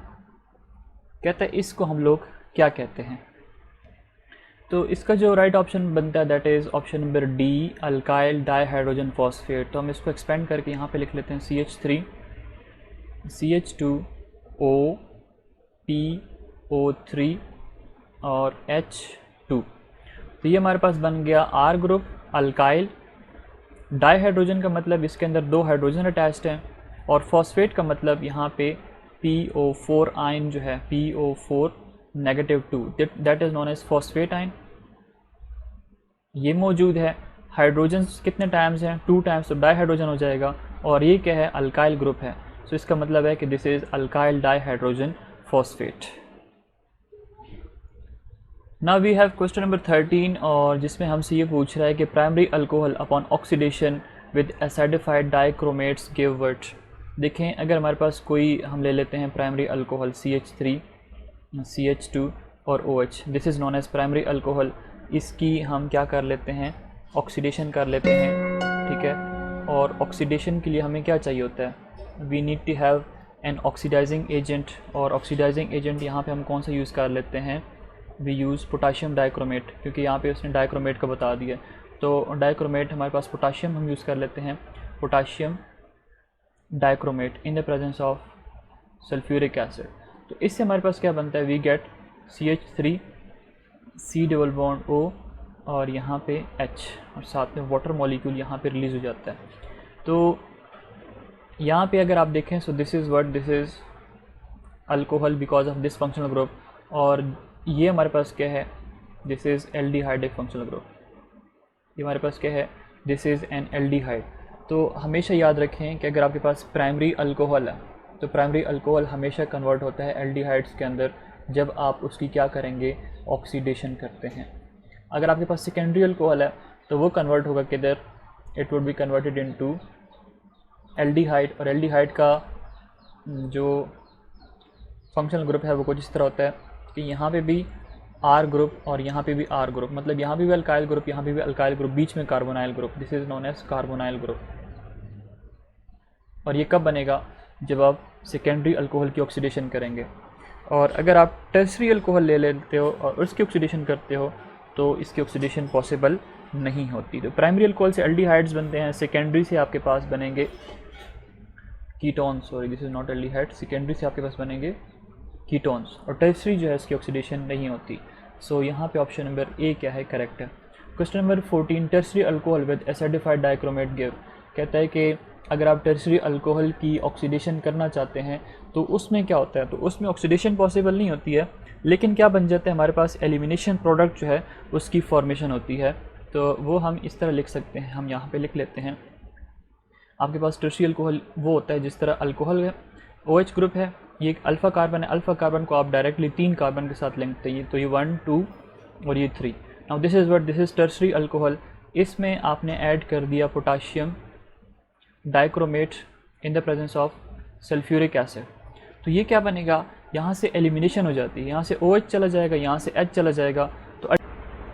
कहता है इसको हम लोग क्या कहते हैं। तो इसका जो राइट ऑप्शन बनता है that is option number D, alkyl dihydrogen phosphate. तो हम इसको एक्सपेंड करके यहाँ पे लिख लेते हैं CH3 CH2O PO3 और H2। तो ये हमारे पास बन गया R ग्रुप अल्काइल। डाइहाइड्रोजन का मतलब इसके अंदर 2 हाइड्रोजन अटैच्ड हैं और फॉस्फेट का मतलब यहाँ पे PO4 आयन जो है PO4 -2 that is known as phosphate ion, ये मौजूद है। हाइड्रोजन कितने टाइम्स हैं, 2 टाइम्स, तो डाइहाइड्रोजन हो जाएगा और ये क्या है, अल्काइल ग्रुप है। सो इसका मतलब है कि this is alkyl dihydrogen phosphate. Now we have question number 13 और जिसमें हमसे ये पूछ रहा है कि primary alcohol upon oxidation with acidified dichromates give what. देखें अगर हमारे पास कोई हम ले लेते हैं प्राइमरी अल्कोहल CH3 CH2 और OH, this is known as primary alcohol. इसकी हम क्या कर लेते हैं, ऑक्सीडेशन कर लेते हैं, ठीक है। और ऑक्सीडेशन के लिए हमें क्या चाहिए होता है, we need to have an oxidizing agent. और ऑक्सीडाइजिंग एजेंट यहाँ पे हम कौन सा यूज़ कर लेते हैं, वी यूज़ पोटाशियम डाइक्रोमेट, क्योंकि यहाँ पे उसने डाइक्रोमेट का बता दिया। तो डाइक्रोमेट हमारे पास पोटाशियम हम यूज़ कर लेते हैं, potassium dichromate in the presence of sulphuric acid. तो इससे हमारे पास क्या बनता है, we get CH3 C double bond O और यहाँ पे H और साथ में वाटर मॉलिक्यूल यहाँ पे रिलीज़ हो जाता है। तो यहाँ पे अगर आप देखें so this is what, this is alcohol because of this functional group, और ये हमारे पास क्या है, दिस इज़ एल्डिहाइड एक फंक्शनल ग्रुप। ये हमारे पास क्या है, दिस इज़ एन एल्डिहाइड। तो हमेशा याद रखें कि अगर आपके पास प्राइमरी अल्कोहल है तो प्राइमरी अल्कोहल हमेशा कन्वर्ट होता है एल्डिहाइड्स के अंदर जब आप उसकी क्या करेंगे, ऑक्सीडेशन करते हैं। अगर आपके पास सेकेंडरी अल्कोहल है तो वो कन्वर्ट होगा किधर, it would be converted into aldehyde. और एल्डिहाइड का जो फंक्शनल ग्रुप है वो कुछ इस तरह होता है कि यहाँ पे भी R ग्रुप और यहाँ पे भी R ग्रुप, मतलब यहाँ पे भी अल्काइल ग्रुप, यहाँ पे भी अल्काइल ग्रुप, बीच में carbonyl group, this is known as carbonyl group. और ये कब बनेगा, जब आप सेकेंडरी अल्कोहल की ऑक्सीडेशन करेंगे। और अगर आप टर्सरी अल्कोहल ले लेते हो और उसकी ऑक्सीडेशन करते हो तो इसकी ऑक्सीडेशन पॉसिबल नहीं होती। तो प्राइमरी अल्कोहल से एल्डिहाइड्स बनते हैं, सेकेंडरी से आपके पास बनेंगे ketones, sorry this is not aldehyde, secondary से आपके पास बनेंगे कीटोन्स और टर्सरी जो है इसकी ऑक्सीडेशन नहीं होती। सो यहाँ पे ऑप्शन नंबर ए क्या है, करेक्ट है। Question number 14, tertiary alcohol with acidified dichromate give. कहता है कि अगर आप टर्सरी अल्कोहल की ऑक्सीडेशन करना चाहते हैं तो उसमें क्या होता है, तो उसमें ऑक्सीडेशन पॉसिबल नहीं होती है, लेकिन क्या बन जाता है, हमारे पास एलिमिनेशन प्रोडक्ट जो है उसकी फॉर्मेशन होती है। तो वो हम इस तरह लिख सकते हैं, हम यहाँ पे लिख लेते हैं, आपके पास टर्सरी अल्कोहल वो होता है जिस तरह अल्कोहल है, OH ग्रुप है, ये एक अल्फ़ा कार्बन है, अल्फ़ा कार्बन को आप डायरेक्टली 3 कार्बन के साथ लिंक चाहिए, तो ये 1 2 और ये 3। Now this is what, this is tertiary alcohol. इसमें आपने ऐड कर दिया potassium dichromate in the presence of sulphuric acid. तो ये क्या बनेगा, यहाँ से एलिमिनेशन हो जाती है, यहाँ से OH चला जाएगा, यहाँ से H चला जाएगा। तो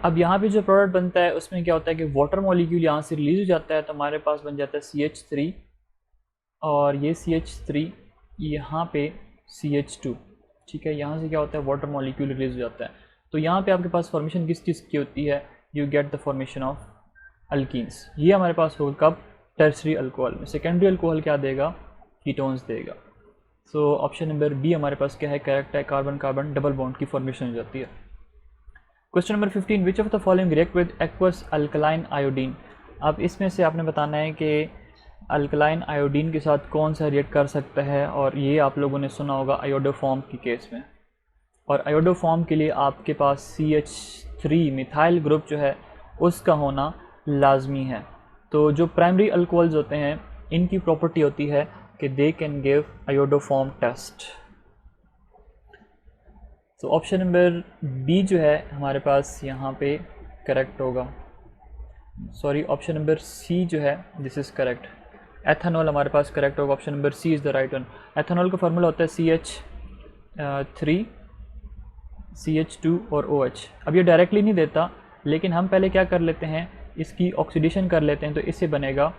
अब यहाँ पे जो प्रोडक्ट बनता है उसमें क्या होता है कि वाटर मॉलिक्यूल यहाँ से रिलीज़ हो जाता है, तो हमारे पास बन जाता है CH3 और ये CH3 यहाँ पे CH2, ठीक है, यहाँ से क्या होता है, वाटर मॉलिक्यूल रिलीज हो जाता है। तो यहाँ पे आपके पास फॉर्मेशन किस चीज़ की होती है, you get the formation of alkenes. ये हमारे पास होगा कब, टर्सरी अल्कोहल में। सेकेंडरी अल्कोहल क्या देगा, कीटोन्स देगा। सो ऑप्शन नंबर बी हमारे पास क्या है, करेक्ट है, कार्बन कार्बन डबल बॉन्ड की फॉर्मेशन हो जाती है। Question number 15, which of the following react with aqueous alkaline iodine. अब इसमें से आपने बताना है कि अल्कलाइन आयोडीन के साथ कौन सा रिएक्ट कर सकता है, और ये आप लोगों ने सुना होगा आयोडोफॉर्म की केस में। और आयोडोफॉर्म के लिए आपके पास CH3 मिथाइल ग्रुप जो है उसका होना लाजमी है। तो जो प्राइमरी अल्कोहल्स होते हैं इनकी प्रॉपर्टी होती है कि they can give iodoform test. तो ऑप्शन नंबर बी जो है हमारे पास यहाँ पे करेक्ट होगा, सॉरी ऑप्शन नंबर सी जो है दिस इज़ करेक्ट। एथेनॉल हमारे पास करेक्ट होगा, option number C is the right one. Ethanol का फार्मूला होता है CH3 CH2 और OH। अब ये डायरेक्टली नहीं देता, लेकिन हम पहले क्या कर लेते हैं, इसकी ऑक्सीडेशन कर लेते हैं। तो इससे बनेगा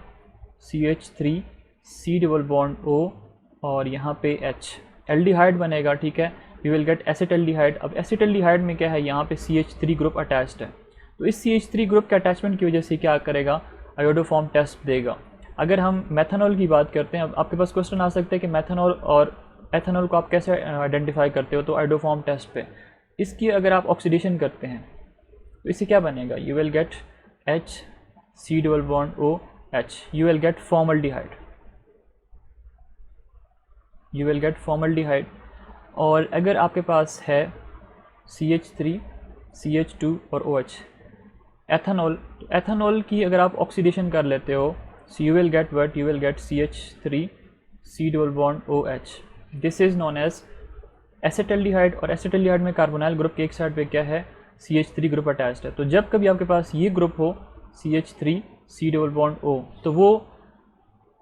CH3 C double bond O और यहाँ पे H, एल्डिहाइड बनेगा, ठीक है, वी विल गेट एसिटल्डिहाइड। अब एसिटल्डिहाइड में क्या है, यहाँ पे CH3 ग्रुप अटैच्ड है। तो इस CH3 ग्रुप के अटैचमेंट की वजह से क्या करेगा, आयोडोफॉर्म टेस्ट देगा। अगर हम मेथनॉल की बात करते हैं, अब आपके पास क्वेश्चन आ सकता है कि मेथनॉल और एथेनॉल को आप कैसे आइडेंटिफाई करते हो, तो आयोडोफॉर्म टेस्ट पे इसकी अगर आप ऑक्सीडेशन करते हैं तो इससे क्या बनेगा, you will gate H C double bond O H, you will gate formaldehyde, you will gate formaldehyde. और अगर आपके पास है CH3 CH2 और OH एथेनॉल, तो एथेनॉल की अगर आप ऑक्सीडेशन कर लेते हो, so you will get what, you will get CH3 C double bond OH, this is known as acetaldehyde. और एसिटल्डिहाइड में कार्बोनाइल ग्रुप के एक साइड पे क्या है, CH3 ग्रुप अटैच्ड है। तो जब कभी आपके पास ये ग्रुप हो CH3 C double bond O, तो वो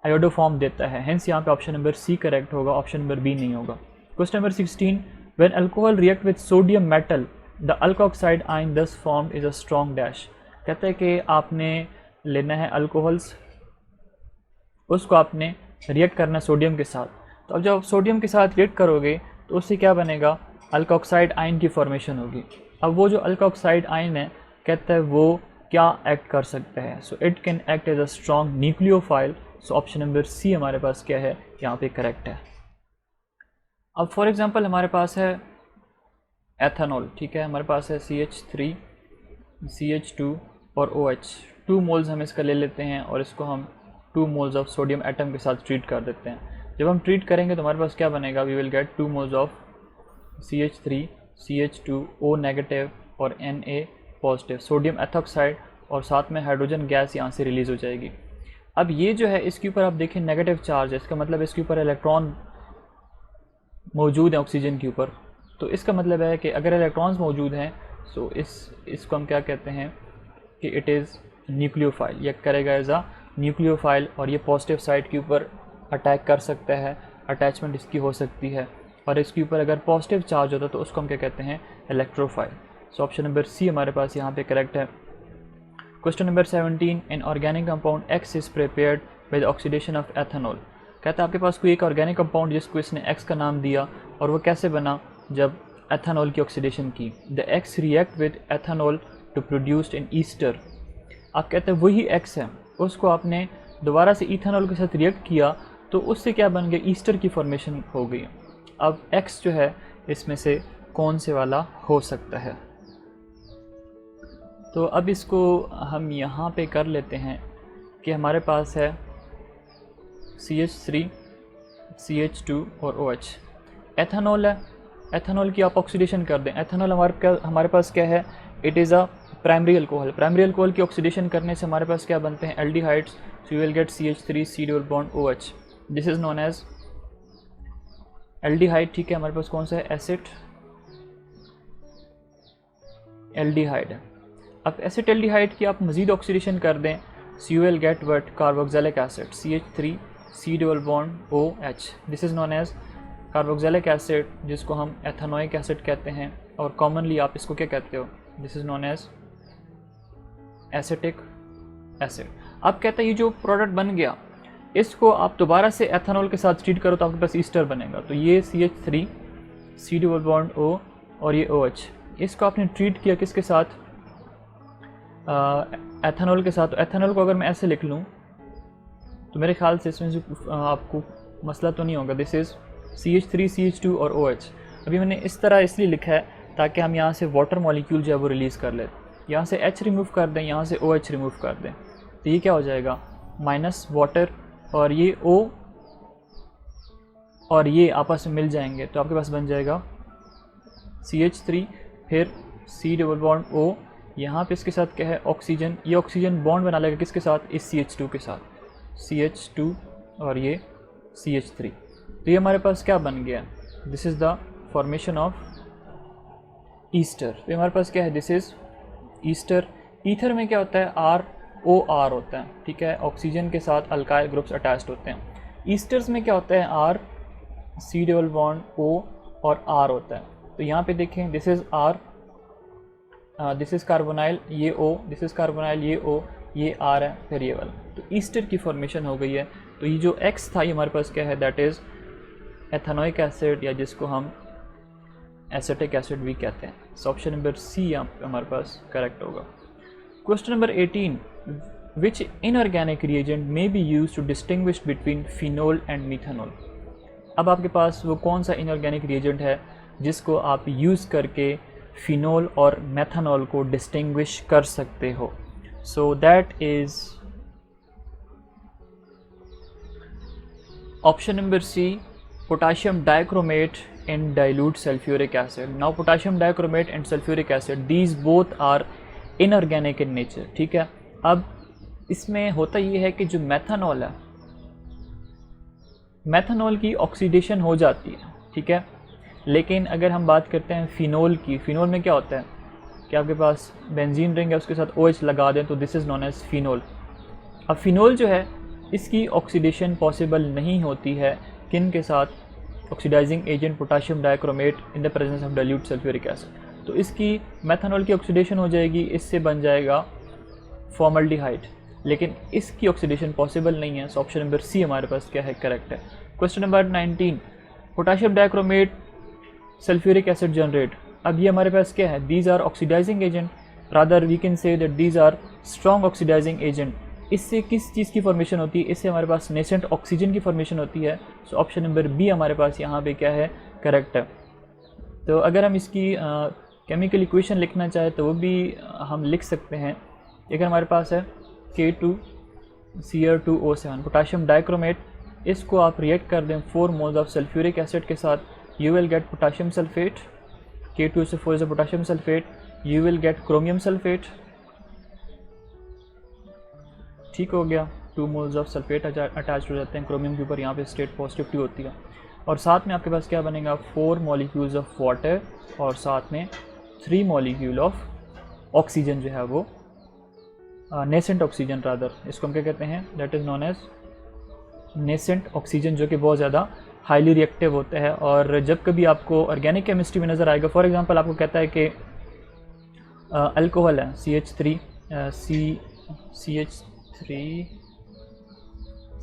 आयोडोफॉर्म देता है, हेंस यहाँ पे ऑप्शन नंबर सी करेक्ट होगा, ऑप्शन नंबर बी नहीं होगा। Question number 16, when alcohol react with sodium metal the alkoxide ion thus form is a strong dash. कहते हैं कि आपने लेना है अल्कोहल्स, उसको आपने रिएक्ट करना है सोडियम के साथ। तो अब जब सोडियम के साथ रिएक्ट करोगे तो उससे क्या बनेगा, अल्कोक्साइड आयन की फॉर्मेशन होगी। अब वो जो अल्कोक्साइड आयन है कहता है वो क्या एक्ट कर सकता है, so it can act as a strong nucleophile. So option number C हमारे पास क्या है, यहाँ पे करेक्ट है। अब फॉर एग्जांपल हमारे पास है एथेनॉल, ठीक है, हमारे पास है CH3 CH2 और OH, 2 मोल्स हम इसका ले लेते हैं और इसको हम 2 मोल्स ऑफ सोडियम एटम के साथ ट्रीट कर देते हैं। जब हम ट्रीट करेंगे तो हमारे पास क्या बनेगा, we will get 2 moles of CH3 CH2 O negative और Na पॉजिटिव सोडियम एथॉक्साइड, और साथ में हाइड्रोजन गैस यहाँ से रिलीज़ हो जाएगी। अब ये जो है इसके ऊपर आप देखें नेगेटिव चार्ज है, इसका मतलब इसके ऊपर इलेक्ट्रॉन मौजूद है ऑक्सीजन के ऊपर। तो इसका मतलब है कि अगर इलेक्ट्रॉन्स मौजूद हैं सो इसको हम क्या कहते हैं कि इट इज़ न्यूक्लियोफाइल, ये करेगा एज अ न्यूक्लियोफाइल, और ये पॉजिटिव साइड के ऊपर अटैक कर सकता है, अटैचमेंट इसकी हो सकती है। और इसके ऊपर अगर पॉजिटिव चार्ज होता है तो उसको हम क्या कहते हैं, electrophile. So option number C हमारे पास यहाँ पे करेक्ट है। Question number 17, an organic compound X is prepared with oxidation of ethanol. कहता है आपके पास कोई एक ऑर्गेनिक कंपाउंड जिसको इसने X का नाम दिया, और वो कैसे बना, जब एथेनॉल की ऑक्सीडेशन की। The X react with ethanol to produced in ester. आप कहते हैं वही X है, उसको आपने दोबारा से इथेनॉल के साथ रिएक्ट किया तो उससे क्या बन गया, ईस्टर की फॉर्मेशन हो गई। अब X जो है इसमें से कौन से वाला हो सकता है, तो अब इसको हम यहाँ पे कर लेते हैं कि हमारे पास है CH3 CH2 और OH, एथेनॉल है, एथेनॉल की आप ऑक्सीडेशन कर दें। एथेनॉल हमारे पास क्या है, it is a primary alcohol. Primary alcohol की ऑक्सीडेशन करने से हमारे पास क्या बनते हैं, aldehydes. So you will get CH3 C double bond OH, this is known as aldehyde, ठीक है। हमारे पास कौन सा है, एसिड एल्डिहाइड है। अब एसिड एल्डिहाइड की आप मज़ीद ऑक्सीडेशन कर दें, so you will get what, carboxylic acid, CH3 C double bond OH, this is known as carboxylic acid, जिसको हम एथेनोइक एसिड कहते हैं, और कॉमनली आप इसको क्या कहते हो, this is known as acetic acid. अब कहते हैं ये जो प्रोडक्ट बन गया इसको आप दोबारा से एथेनॉल के साथ ट्रीट करो तो आपके पास ईस्टर बनेगा। तो ये CH3 C double bond O और ये OH, इसको आपने ट्रीट किया किसके साथ, एथेनॉल के साथ। तो एथेनॉल को अगर मैं ऐसे लिख लूँ तो मेरे ख्याल से इसमें आपको मसला तो नहीं होगा। दिस इज़ CH3 CH2 और OH। अभी मैंने इस तरह इसलिए लिखा है ताकि हम यहाँ से वाटर मॉलिक्यूल जो है वो रिलीज़ कर लें। यहाँ से H रिमूव कर दें, यहाँ से OH रिमूव कर दें, तो ये क्या हो जाएगा, माइनस वाटर, और ये O और ये आपस में मिल जाएंगे तो आपके पास बन जाएगा CH3 फिर C डबल बॉन्ड O, यहाँ पे इसके साथ क्या है ऑक्सीजन, ये ऑक्सीजन बॉन्ड बना लेगा किसके साथ, इस CH2 के साथ, CH2 और ये CH3। तो ये हमारे पास क्या बन गया, this is the formation of Easter. तो हमारे पास क्या है, दिस इज़ ईस्टर। ईथर में क्या होता है, ROR होता है, ठीक है, ऑक्सीजन के साथ अल्काइल ग्रुप्स अटैच्ड होते हैं। ईस्टर्स में क्या होता है, R C double bond O और R होता है। तो यहाँ पे देखें, this is R, this is carbonyl, ये O, दिस इज़ कार्बोनाइल, ये O, ये R है, फिर ये वाला। तो ईस्टर की फॉर्मेशन हो गई है। तो ये जो X था ये हमारे पास क्या है, दैट इज़ एथेनोइक एसिड, या जिसको हम एसिटिक एसिड भी कहते हैं। सो ऑप्शन नंबर C यहाँ पे हमारे पास करेक्ट होगा। Question number 18, which inorganic reagent may be use to distinguish between phenol and methanol. अब आपके पास वो कौन सा इनऑर्गेनिक रिएजेंट है जिसको आप यूज़ करके फिनोल और मेथनॉल को डिस्टिंग्विश कर सकते हो। So that is option number C, potassium dichromate and dilute sulfuric acid. Now potassium dichromate and sulfuric acid, these both are inorganic in nature, ठीक है। अब इसमें होता ये है कि जो मेथनॉल है, मेथनॉल की ऑक्सीडेशन हो जाती है, ठीक है, लेकिन अगर हम बात करते हैं फिनोल की, फिनोल में क्या होता है कि आपके पास बेंजीन रिंग है, उसके साथ OH लगा दें तो this is known as phenol. अब फिनोल जो है इसकी ऑक्सीडेशन पॉसिबल नहीं होती है किन के साथ, oxidising agent potassium dichromate in the presence of dilute sulphuric acid. तो इसकी मेथनॉल की ऑक्सीडेशन हो जाएगी, इससे बन जाएगा फॉर्मल्डिहाइड, लेकिन इसकी ऑक्सीडेशन पॉसिबल नहीं है। सो ऑप्शन नंबर C हमारे पास क्या है, करेक्ट है। Question number 19, potassium dichromate sulphuric acid generate. अब ये हमारे पास क्या है, these are oxidising agent, rather we can say that these are strong oxidising agent. इससे किस चीज़ की फॉर्मेशन होती है, इससे हमारे पास नेसेंट ऑक्सीजन की फॉर्मेशन होती है। सो ऑप्शन नंबर B हमारे पास यहाँ पे क्या है, करेक्ट है। तो अगर हम इसकी केमिकल इक्वेशन लिखना चाहें तो वो भी हम लिख सकते हैं। अगर हमारे पास है K2Cr2O7 पोटाशियम डाइक्रोमेट, इसको आप रिएक्ट कर दें 4 मोल्स ऑफ सल्फ्यूरिक एसिड के साथ, you will gate potassium sulphate, K2SO4 is a potassium sulphate, you will gate chromium sulphate, ठीक हो गया। 2 मोल्स ऑफ सल्फेट अटैच हो जाते हैं क्रोमियम के ऊपर, यहाँ पे स्टेट पॉजिटिव होती है, और साथ में आपके पास क्या बनेगा, 4 मॉलिक्यूल्स ऑफ वाटर और साथ में 3 मॉलिक्यूल ऑफ ऑक्सीजन जो है वो नेसेंट ऑक्सीजन, रादर इसको हम क्या कहते हैं, that is known as nascent oxygen, जो कि बहुत ज़्यादा हाईली रिएक्टिव होता है। और जब कभी आपको ऑर्गेनिक केमिस्ट्री में नज़र आएगा, फॉर एग्जांपल आपको कहता है कि अल्कोहल है CH3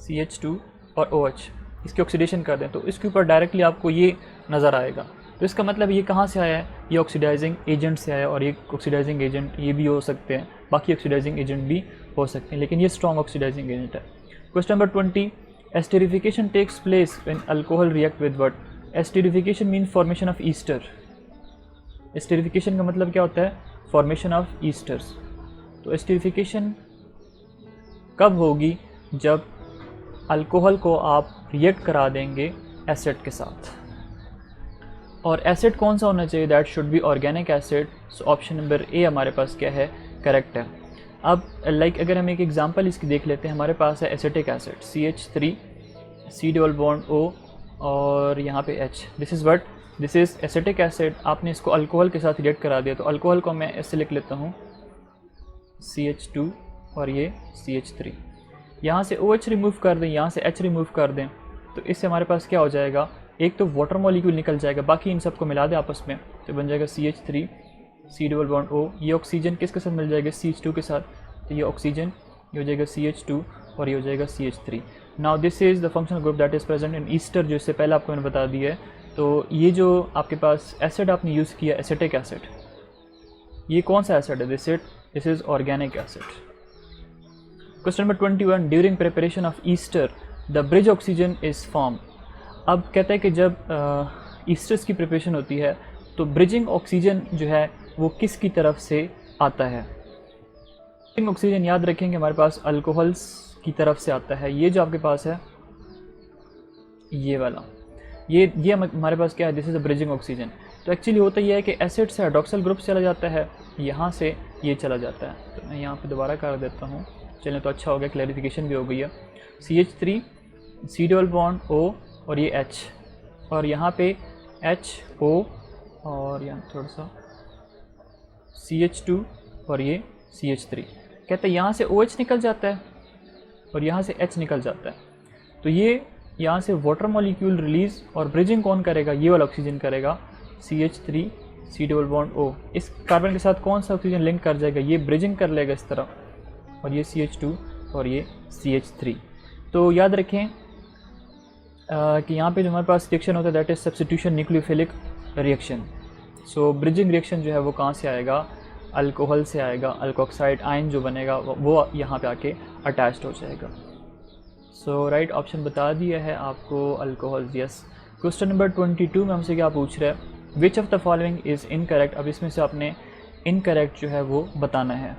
CH2 और OH, इसकी ऑक्सीडेशन कर दें तो इसके ऊपर डायरेक्टली आपको ये नज़र आएगा। तो इसका मतलब ये कहाँ से आया है, ये ऑक्सीडाइजिंग एजेंट से आया, और ये ऑक्सीडाइजिंग एजेंट ये भी हो सकते हैं, बाकी ऑक्सीडाइजिंग एजेंट भी हो सकते हैं, लेकिन ये स्ट्रॉन्ग ऑक्सीडाइजिंग एजेंट है। Question number 20, esterification takes place when alcohol react with what. Esterification mean formation of ester. Esterification का मतलब क्या होता है, फॉर्मेशन ऑफ ईस्टर्स। तो एस्टेरिफिकेशन कब होगी, जब अल्कोहल को आप रिएक्ट करा देंगे एसिड के साथ, और एसिड कौन सा होना चाहिए, that should be organic acid. So option number A हमारे पास क्या है, करेक्ट है। अब अगर हम एक एग्जांपल इसकी देख लेते हैं, हमारे पास है acetic acid CH3 C double bond O और यहाँ पे H, this is what, this is acetic acid. आपने इसको अल्कोहल के साथ रिएक्ट करा दिया, तो अल्कोहल को मैं ऐसे लिख लेता हूँ CH2 और ये CH3, यहाँ से OH रिमूव कर दें, यहाँ से H रिमूव कर दें, तो इससे हमारे पास क्या हो जाएगा, एक तो वाटर मॉलिक्यूल निकल जाएगा, बाकी इन सबको मिला दें आपस में तो बन जाएगा CH3 C double bond O। ये ऑक्सीजन किसके साथ मिल जाएगा, CH2 के साथ, तो ये ऑक्सीजन, ये हो जाएगा CH2 और ये हो जाएगा CH3। Now this is the functional group that is present in Easter, जो इससे पहले आपको मैंने बता दिया है। तो ये जो आपके पास एसिड आपने यूज़ किया, एसिटिक एसिड, ये कौन सा एसिड है? This is organic acid. Question number 21, during preparation of Easter the bridge oxygen is form. अब कहता है कि जब ईस्टर्स की प्रिपरेशन होती है तो ब्रिजिंग ऑक्सीजन जो है वो किसकी तरफ से आता है? ब्रिजिंग ऑक्सीजन याद रखेंगे हमारे पास अल्कोहल्स की तरफ से आता है। ये जो आपके पास है ये वाला, ये हमारे पास क्या है? This is a bridging oxygen. तो एक्चुअली होता ये है कि एसिड से हाइड्रोक्सिल ग्रुप चला जाता है, यहाँ से ये चला जाता है। तो मैं यहाँ पे दोबारा कर देता हूँ, चलें तो अच्छा हो गया, क्लैरिफिकेशन भी हो गई है। CH3 C double bond O और ये H, और यहाँ पे HO और यहाँ थोड़ा सा CH2 और ये CH3। कहते हैं यहाँ से OH निकल जाता है और यहाँ से H निकल जाता है। तो ये यहाँ से वाटर मॉलिक्यूल रिलीज़ और ब्रिजिंग कौन करेगा? ये वाला ऑक्सीजन करेगा, CH3 C double bond O। इस कार्बन के साथ कौन सा ऑक्सीजन लिंक कर जाएगा? ये ब्रिजिंग कर लेगा इस तरह, और ये CH2 और ये CH3। तो याद रखें कि यहाँ पे जो हमारे पास रिएक्शन होता है that is substitution nucleophilic reaction. So bridging reaction जो है वो कहाँ से आएगा? अल्कोहल से आएगा। अल्कोक्साइड आयन जो बनेगा वो यहाँ पे आके अटैच्ड हो जाएगा। सो राइट ऑप्शन बता दिया है आपको, अल्कोहल। यस। क्वेश्चन नंबर 22 में हमसे क्या पूछ रहा है? Which of the following is incorrect. अब इसमें से आपने इनकरेक्ट जो है वो बताना है।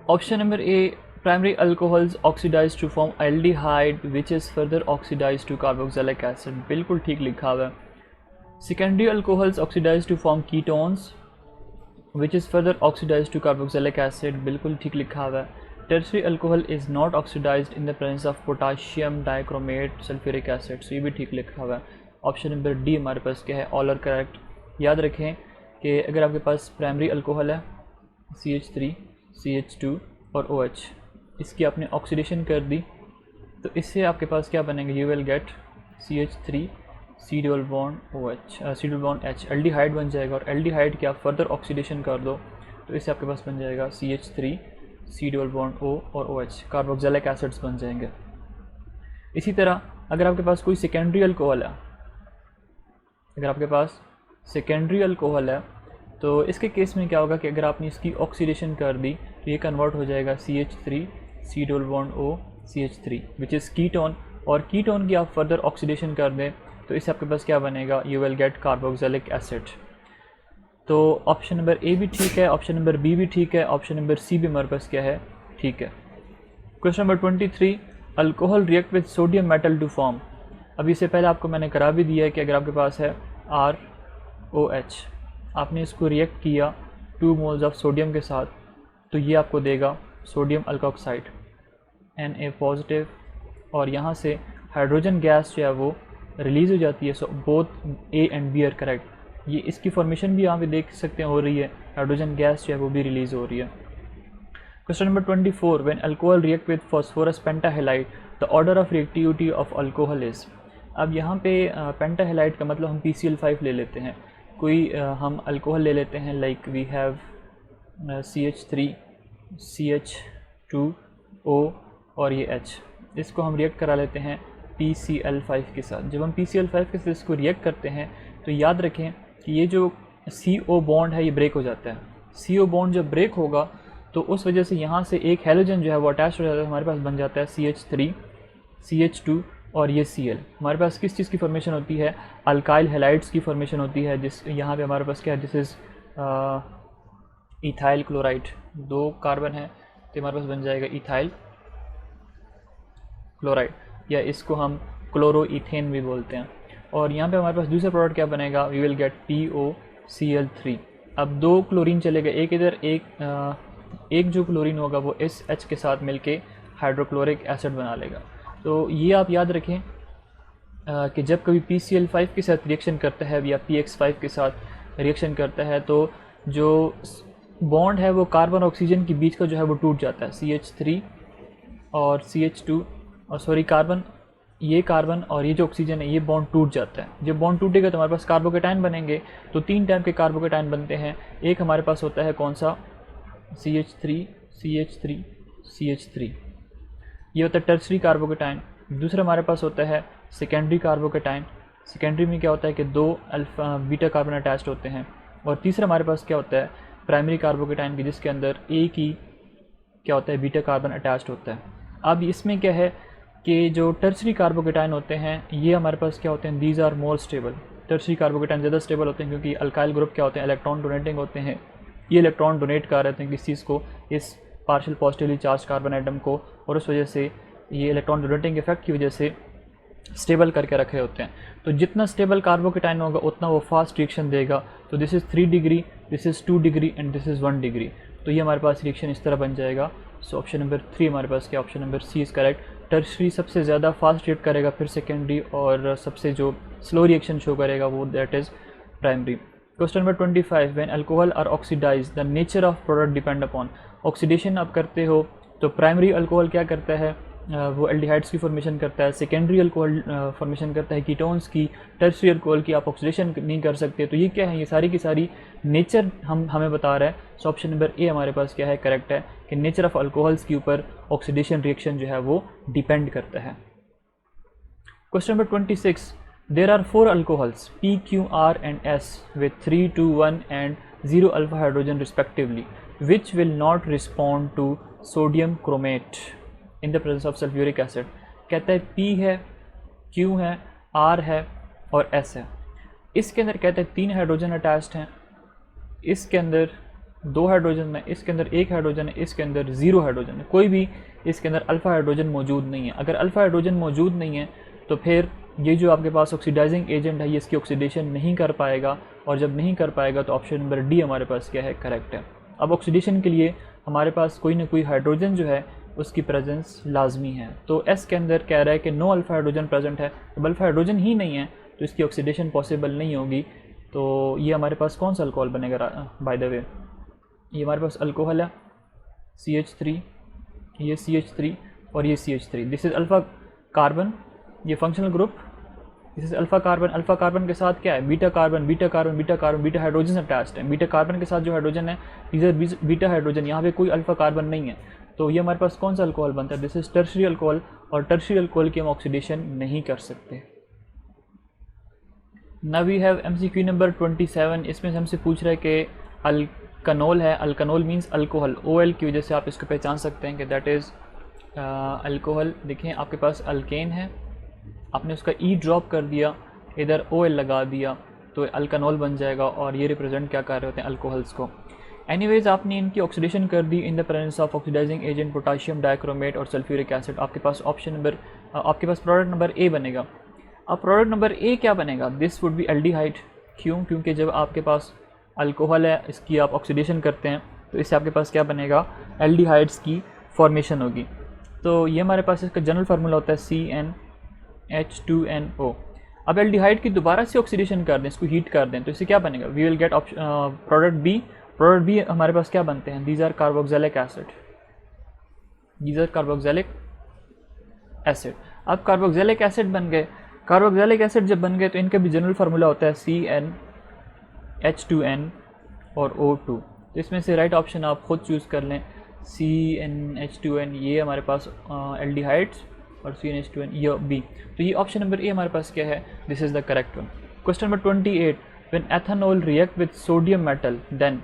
Option number A, primary alcohols oxidise to form aldehyde which is further oxidise to carboxylic acid, बिल्कुल ठीक लिखा हुआ है। Secondary alcohols oxidise to form ketones which is further oxidise to carboxylic acid, बिल्कुल ठीक लिखा हुआ है। Tertiary alcohol is not oxidised in the presence of potassium dichromate sulphuric acid, so ये भी ठीक लिखा हुआ है। ऑप्शन नंबर डी हमारे पास क्या है? All are correct. याद रखें कि अगर आपके पास प्राइमरी अल्कोहल है CH3 CH2 और OH, इसकी आपने ऑक्सीडेशन कर दी तो इससे आपके पास क्या बनेंगे? You will get CH3 C double bond OH C double bond H, aldehyde बन जाएगा। और एल्डिहाइड की आप फर्दर ऑक्सीडेशन कर दो तो इससे आपके पास बन जाएगा CH3 C double bond O और OH, कार्बोक्सिलिक एसिड्स बन जाएंगे। इसी तरह अगर आपके पास कोई सेकेंडरी अल्कोहल है, अगर आपके पास सेकेंडरी अल्कोहल है तो इसके केस में क्या होगा कि अगर आपने इसकी ऑक्सीडेशन कर दी तो ये कन्वर्ट हो जाएगा CH3 C double bond O CH3 which is ketone, और कीटोन की आप फर्दर ऑक्सीडेशन कर दें तो इससे आपके पास क्या बनेगा? You will gate carboxylic acid. तो ऑप्शन नंबर ए भी ठीक है, ऑप्शन नंबर बी भी ठीक है, ऑप्शन नंबर सी भी हमारे पास क्या है? ठीक है। Question number 23, alcohol react with sodium metal to form. अभी इससे पहले आपको मैंने करा भी दिया है कि अगर आपके पास है ROH, आपने इसको रिएक्ट किया 2 मोल्स ऑफ सोडियम के साथ तो ये आपको देगा सोडियम अल्कोक्साइड Na पॉजिटिव, और यहाँ से हाइड्रोजन गैस जो है वो रिलीज़ हो जाती है। So both A and B are correct. ये इसकी फॉर्मेशन भी यहाँ पे देख सकते हैं हो रही है, हाइड्रोजन गैस जो है वो भी रिलीज़ हो रही है। Question number 24, when alcohol react with phosphorus pentahalide the order of reactivity of alcohol is. अब यहाँ पे पेंटाहेलाइड का मतलब हम PCl5 ले लेते हैं, कोई हम अल्कोहल ले लेते हैं like we have CH3 CH2O और ये H, इसको हम रिएक्ट करा लेते हैं PCl5 के साथ। जब हम PCl5 के साथ इसको रिएक्ट करते हैं तो याद रखें कि ये जो CO बॉन्ड है ये ब्रेक हो जाता है। CO बॉन्ड जब ब्रेक होगा तो उस वजह से यहाँ से एक हैलोजन जो है वो अटैच हो जाता है, हमारे पास बन जाता है CH3 CH2 और ये Cl। हमारे पास किस चीज़ की फॉर्मेशन होती है? अल्काइल हैलाइड्स की फॉर्मेशन होती है, जिस यहाँ पे हमारे पास क्या है? This is ethyl chloride. 2 carbon है तो हमारे पास बन जाएगा इथाइल क्लोराइड, या इसको हम क्लोरोइथेन भी बोलते हैं। और यहाँ पे हमारे पास दूसरा प्रोडक्ट क्या बनेगा? We will get POCl3। अब 2 क्लोरीन चलेगा, एक इधर एक जो क्लोरीन होगा वो इस H के साथ मिलके हाइड्रोक्लोरिक एसिड बना लेगा। तो ये आप याद रखें कि जब कभी PCl5 के साथ रिएक्शन करता है या PX5 के साथ रिएक्शन करता है तो जो बॉन्ड है वो कार्बन ऑक्सीजन के बीच का जो है वो टूट जाता है। CH3 और CH2 और सॉरी कार्बन, ये कार्बन और ये जो ऑक्सीजन है ये बॉन्ड टूट जाता है। जब बॉन्ड टूटेगा तो हमारे पास कार्बोकेटाइन बनेंगे। तो 3 टाइप के कार्बोकेटाइन बनते हैं। एक हमारे पास होता है कौन सा? CH3 CH3 CH3। ये होता है टर्सरी कार्बोकेटाइन। दूसरा हमारे पास होता है सेकेंडरी कार्बोकेटाइन। सेकेंडरी में क्या होता है कि 2 अल्फा बीटा कार्बन अटैच्ड होते हैं। और तीसरा हमारे पास क्या होता है प्राइमरी कार्बोकेटाइन की, जिसके अंदर एक ही क्या होता है बीटा कार्बन अटैच्ड होता है। अब इसमें क्या है कि जो टर्सरी कार्बोकेटाइन होते हैं ये हमारे पास क्या होते हैं, these are more stable. Tertiary carbocation ज़्यादा स्टेबल होते हैं क्योंकि अल्काइल ग्रुप क्या होते हैं, इलेक्ट्रॉन डोनेटिंग होते हैं। ये इलेक्ट्रॉन डोनेट कर रहे हैं किस चीज़ को, इस partial positively charge carbon atom को, और उस वजह से ये इलेक्ट्रॉन डोनेटिंग इफेक्ट की वजह से स्टेबल करके रखे होते हैं। तो जितना स्टेबल कार्बोकेटाइन होगा उतना वो फास्ट रिएक्शन देगा। तो this is 3 degree, this is 2 degree and this is 1 degree. तो ये हमारे पास रिएक्शन इस तरह बन जाएगा। सो ऑप्शन नंबर 3 हमारे पास क्या, option number C is correct. Tertiary सबसे ज़्यादा फास्ट रिएक्ट करेगा, फिर सेकेंडरी, और सबसे जो स्लो रिएक्शन शो करेगा वो that is primary. Question number 25, when alcohol are oxidise the nature of product depend upon. Oxidation आप करते हो तो प्राइमरी अल्कोहल क्या करता है, वो एल्डिहाइड्स की फॉर्मेशन करता है। सेकेंडरी अल्कोहल फॉर्मेशन करता है कीटोन्स की। टर्सरी अल्कोहल की आप ऑक्सीडेशन नहीं कर सकते। तो ये क्या है, ये सारी की सारी नेचर हमें बता रहा है। सो ऑप्शन नंबर ए हमारे पास क्या है, करेक्ट है कि नेचर ऑफ अल्कोहल्स के ऊपर ऑक्सीडेशन रिएक्शन जो है वो डिपेंड करता है। Question number 26, there are 4 alcohols P, Q, R and S with 3, 2, 1 and 0 alpha hydrogen respectively, which will not respond to sodium chromate in the presence of sulfuric acid। कहता है P है, Q है, R है और S है। इसके अंदर कहते हैं 3 हाइड्रोजन अटैच्ड हैं, इसके अंदर 2 हाइड्रोजन है, इसके अंदर 1 हाइड्रोजन है, इसके अंदर 0 हाइड्रोजन है। कोई भी इसके अंदर अल्फ़ा हाइड्रोजन मौजूद नहीं है। अगर अल्फ़ा हाइड्रोजन मौजूद नहीं है तो फिर ये जो आपके पास ऑक्सीडाइजिंग एजेंट है ये इसकी ऑक्सीडेशन नहीं कर पाएगा, और जब नहीं कर पाएगा तो ऑप्शन नंबर डी हमारे पास क्या है, करेक्ट है। अब ऑक्सीडेशन के लिए हमारे पास कोई ना कोई हाइड्रोजन जो है उसकी प्रेजेंस लाजमी है। तो एस के अंदर कह रहा है कि नो अल्फ़ा हाइड्रोजन प्रेजेंट है, तो अल्फ़ा हाइड्रोजन ही नहीं है तो इसकी ऑक्सीडेशन पॉसिबल नहीं होगी। तो ये हमारे पास कौन सा अल्कोहल बनेगा, बाय द वे ये हमारे पास अल्कोहल है CH3, ये CH3 और ये CH3। This is alpha carbon, ये functional group, this is alpha carbon. Alpha carbon के साथ क्या है, beta carbon, beta carbon, beta carbon, beta hydrogen attached है। बीटा कार्बन के साथ जो हाइड्रोजन है इधर बीटा हाइड्रोजन, यहाँ पे कोई अल्फ़ा कार्बन नहीं है। तो ये हमारे पास कौन सा अल्कोहल बनता है, दिस इज टर्शरी अल्कोहल, और टर्शरी अल्कोहल की हम ऑक्सीडेशन नहीं कर सकते। Now we have MCQ number 27। इसमें हमसे पूछ रहा है कि अल्कनोल है। अल्कनोल मीन्स अल्कोहल, OL की वजह से आप इसको पहचान सकते हैं कि दैट इज़ अल्कोहल। देखें आपके पास अल्केन है, आपने उसका E ड्रॉप कर दिया, इधर OL लगा दिया तो अल्कनोल बन जाएगा, और ये रिप्रेजेंट क्या कर रहे होते हैं, अल्कोहल्स को। एनीवेज आपने इनकी ऑक्सीडेशन कर दी in the presence of oxidising agent potassium dichromate और सल्फ्यूरिक एसिड। आपके पास ऑप्शन नंबर, आपके पास प्रोडक्ट नंबर A बनेगा। अब प्रोडक्ट नंबर A क्या बनेगा, दिस वुड बी एल्डिहाइड। क्यों, क्योंकि जब आपके पास अल्कोहल है इसकी आप ऑक्सीडेशन करते हैं तो इससे आपके पास क्या बनेगा, एल्डिहाइड्स की फॉर्मेशन होगी। तो ये हमारे पास इसका जनरल फार्मूला होता है CnH2NO। अब एल्डिहाइड की दोबारा से ऑक्सीडेशन कर दें, इसको हीट कर दें तो इससे क्या बनेगा, we will get product B। Product B हमारे पास क्या बनते हैं, these are carboxylic acid, these are carboxylic acid. अब कार्बोक्सिलिक एसिड बन गए, कार्बोक्सिलिक एसिड जब बन गए तो इनका भी जनरल फार्मूला होता है CnH2n और O2। तो इसमें से राइट ऑप्शन आप खुद चूज़ कर लें, CnH2n ये हमारे पास एल्डिहाइड्स और CnH2n ये B। तो ये ऑप्शन नंबर A हमारे पास क्या है, this is the correct one. Question number 28, when ethanol react with sodium metal then.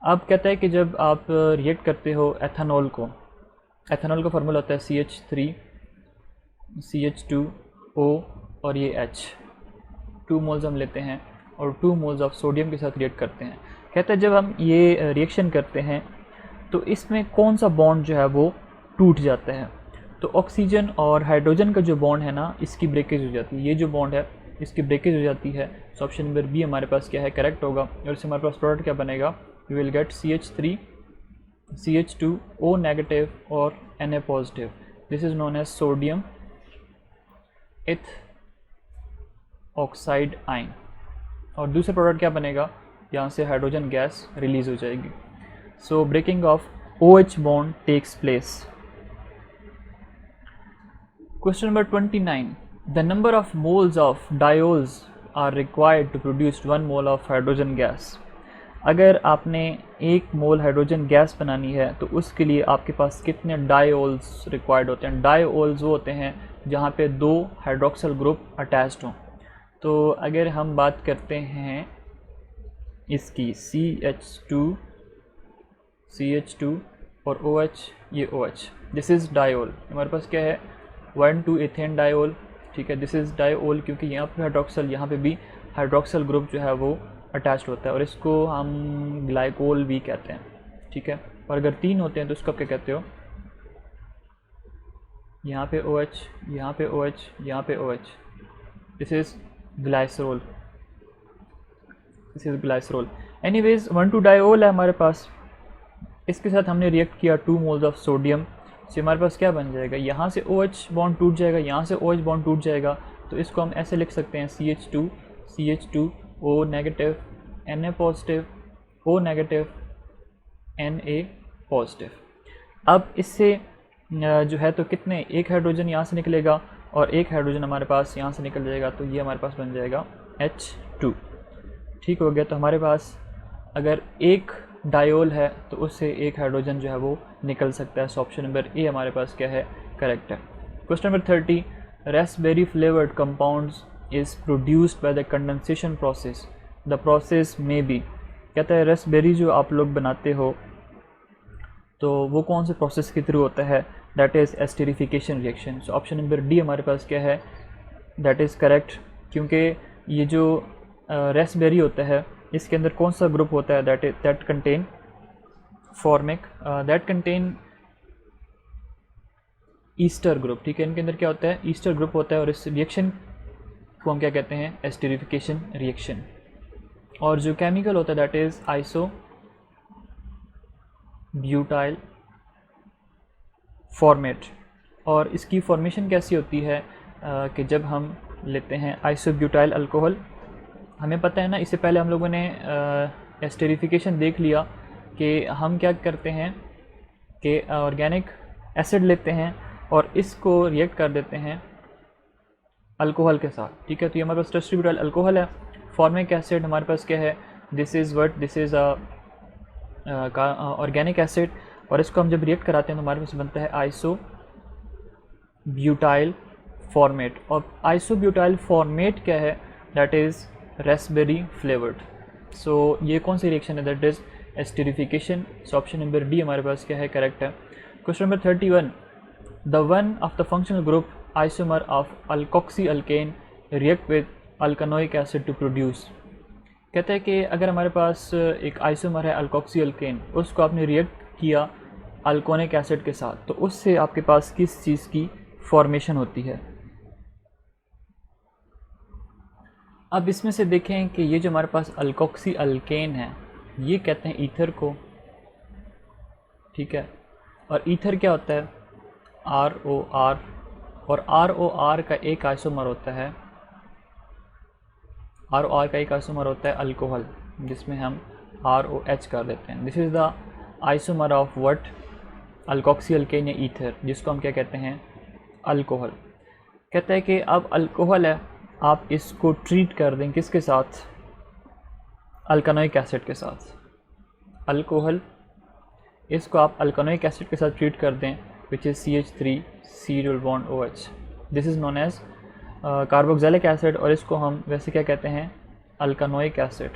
अब कहता है कि जब आप रिएक्ट करते हो एथेनॉल को, एथेनॉल का फार्मूला होता है CH3 CH2O और ये H, 2 मोल्स हम लेते हैं और 2 मोल्स ऑफ सोडियम के साथ रिएक्ट करते हैं। कहता है जब हम ये रिएक्शन करते हैं तो इसमें कौन सा बॉन्ड जो है वो टूट जाता है। तो ऑक्सीजन और हाइड्रोजन का जो बॉन्ड है ना, इसकी ब्रेकेज हो जाती है, ये जो बॉन्ड है इसकी ब्रेकेज हो जाती है। तो ऑप्शन नंबर B हमारे पास क्या है, करेक्ट होगा। और इससे हमारे पास प्रोडक्ट क्या बनेगा, we will get CH3 CH2O negative और Na positive. This is known as sodium ethoxide ion. और दूसरा प्रोडक्ट क्या बनेगा, यहाँ से हाइड्रोजन गैस रिलीज हो जाएगी। So breaking of OH bond takes place. Question number 29. The number of moles of diols are required to produce 1 mole of hydrogen gas. अगर आपने 1 मोल हाइड्रोजन गैस बनानी है तो उसके लिए आपके पास कितने डायोल्स रिक्वायर्ड होते हैं? डायोल्स वो होते हैं जहाँ पे 2 हाइड्रोक्सिल ग्रुप अटैच्ड हों। तो अगर हम बात करते हैं इसकी CH2 और OH, ये OH, दिस इज़ डायोल। हमारे पास क्या है 1,2 एथेन डायोल, ठीक है। दिस इज़ डायोल क्योंकि यहाँ पे हाइड्रोक्सिल, यहाँ पे भी हाइड्रोक्सिल ग्रुप जो है वो अटैच्ड होता है और इसको हम ग्लाइकोल भी कहते हैं, ठीक है। और अगर 3 होते हैं तो उसको आप क्या कहते हो? यहाँ पे OH, यहाँ पे OH, यहाँ पे OH, this is glycerol, this is glycerol. Anyways 1,2 diol है हमारे पास। इसके साथ हमने रिएक्ट किया 2 मोल्स ऑफ सोडियम से, हमारे पास क्या बन जाएगा? यहाँ से OH बॉन्ड टूट जाएगा, यहाँ से OH बॉन्ड टूट जाएगा। तो इसको हम ऐसे लिख सकते हैं CH2 O negative, Na positive, O negative, Na positive. अब इससे जो है तो कितने, 1 हाइड्रोजन यहाँ से निकलेगा और 1 हाइड्रोजन हमारे पास यहाँ से निकल जाएगा, तो ये हमारे पास बन जाएगा H2, ठीक हो गया। तो हमारे पास अगर 1 डायोल है तो उससे 1 हाइड्रोजन जो है वो निकल सकता है। सो ऑप्शन नंबर ए हमारे पास क्या है? करेक्ट है। Question number 30, Raspberry flavoured compounds is produced by the condensation process, the process में बी। कहता है रास्पबेरी जो आप लोग बनाते हो तो वो कौन से प्रोसेस के थ्रू होता है? That is esterification reaction. So option number D हमारे पास क्या है? दैट इज़ करेक्ट, क्योंकि ये जो रास्पबेरी होता है इसके अंदर कौन सा ग्रुप होता है? That contain formic, that contain Easter group, ठीक है। इनके अंदर क्या होता है? ईस्टर ग्रुप होता है और इस रिएक्शन को हम क्या कहते हैं? Esterification reaction. और जो केमिकल होता है दैट इज़ आइसोब्यूटाइल फॉर्मेट। और इसकी फॉर्मेशन कैसी होती है कि जब हम लेते हैं आइसोब्यूटाइल अल्कोहल, हमें पता है ना, इससे पहले हम लोगों ने एस्टेरिफिकेशन देख लिया कि हम क्या करते हैं कि ऑर्गेनिक एसिड लेते हैं और इसको रिएक्ट कर देते हैं अल्कोहल के साथ, ठीक है। तो ये हमारे पास टेस्ट्रीब्यूटाइल अल्कोहल है। फॉर्मिक एसिड हमारे पास क्या है? दिस इज़ ऑर्गेनिक एसिड, और इसको हम जब रिएक्ट कराते हैं तो हमारे पास बनता है आइसोब्यूटाइल फॉर्मेट। और आइसोब्यूटाइल फॉर्मेट क्या है? That is raspberry flavoured. So ये कौन सी रिएक्शन है? That is esterification. So option number D हमारे पास क्या है? करेक्ट है। Question number 31, the one of the functional group isomer of alkoxy alkane react with alkanoic acid to produce. कहता है कि अगर हमारे पास एक आइसोमर है अल्कोक्सी अल्केन, उसको आपने रिएक्ट किया अल्कोनिक एसिड के साथ, तो उससे आपके पास किस चीज़ की फॉर्मेशन होती है? अब इसमें से देखें कि ये जो हमारे पास अल्कोक्सी अल्केन है ये कहते हैं ईथर को, ठीक है। और ईथर क्या होता है? ROR, और ROR का एक आइसोमर होता है, ROR का एक आइसोमर होता है अल्कोहल, जिसमें हम ROH कर देते हैं। This is the isomer of what? Alkoxy alkane या ईथर, जिसको हम क्या कहते हैं? अल्कोहल। कहता है कि अब अल्कोहल है, आप इसको ट्रीट कर दें किसके साथ? अल्कानोइक एसिड के साथ। अल्कोहल, इसको आप अल्कानोइक एसिड के साथ ट्रीट कर दें, which is CH3 C double bond OH। This is known as carboxylic acid, और इसको हम वैसे क्या कहते हैं? अल्कानोइक एसिड।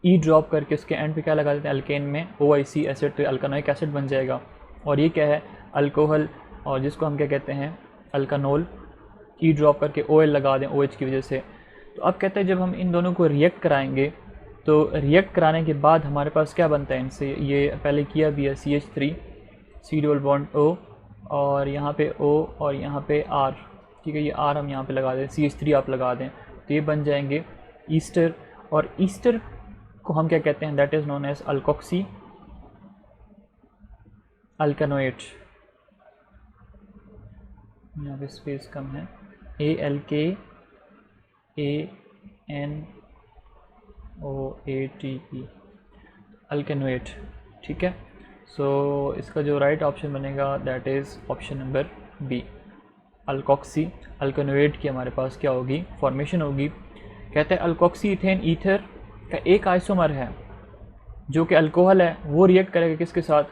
ई ड्रॉप करके उसके एंड पे क्या लगा देते हैं? अल्केन में OIC एसिड, तो अल्कानोइक एसिड बन जाएगा। और ये क्या है? अल्कोहल, और जिसको हम क्या कहते हैं? अल्कानोल। ई ड्रॉप करके OL लगा दें OH की वजह से। तो अब कहते हैं जब हम इन दोनों को रिएक्ट कराएंगे तो रिएक्ट कराने के बाद हमारे पास क्या बनता है इनसे? ये पहले किया भी है, CH3 C double bond O, और यहाँ पे O और यहाँ पे R, ठीक है। ये R हम यहाँ पे लगा दें, CH3 आप लगा दें, तो ये बन जाएंगे ईस्टर। और ईस्टर को हम क्या कहते हैं? That is known as alkoxy alkanoate. यहाँ पे स्पेस कम है, ALKANOATE, अल्कानोएट, ठीक है। सो इसका जो राइट ऑप्शन बनेगा that is option number B, alkoxy alkanoate की हमारे पास क्या होगी? फॉर्मेशन होगी। कहते हैं अल्कोक्सी इथेन ईथर का एक आइसोमर है, जो कि अल्कोहल है वो रिएक्ट करेगा किसके साथ,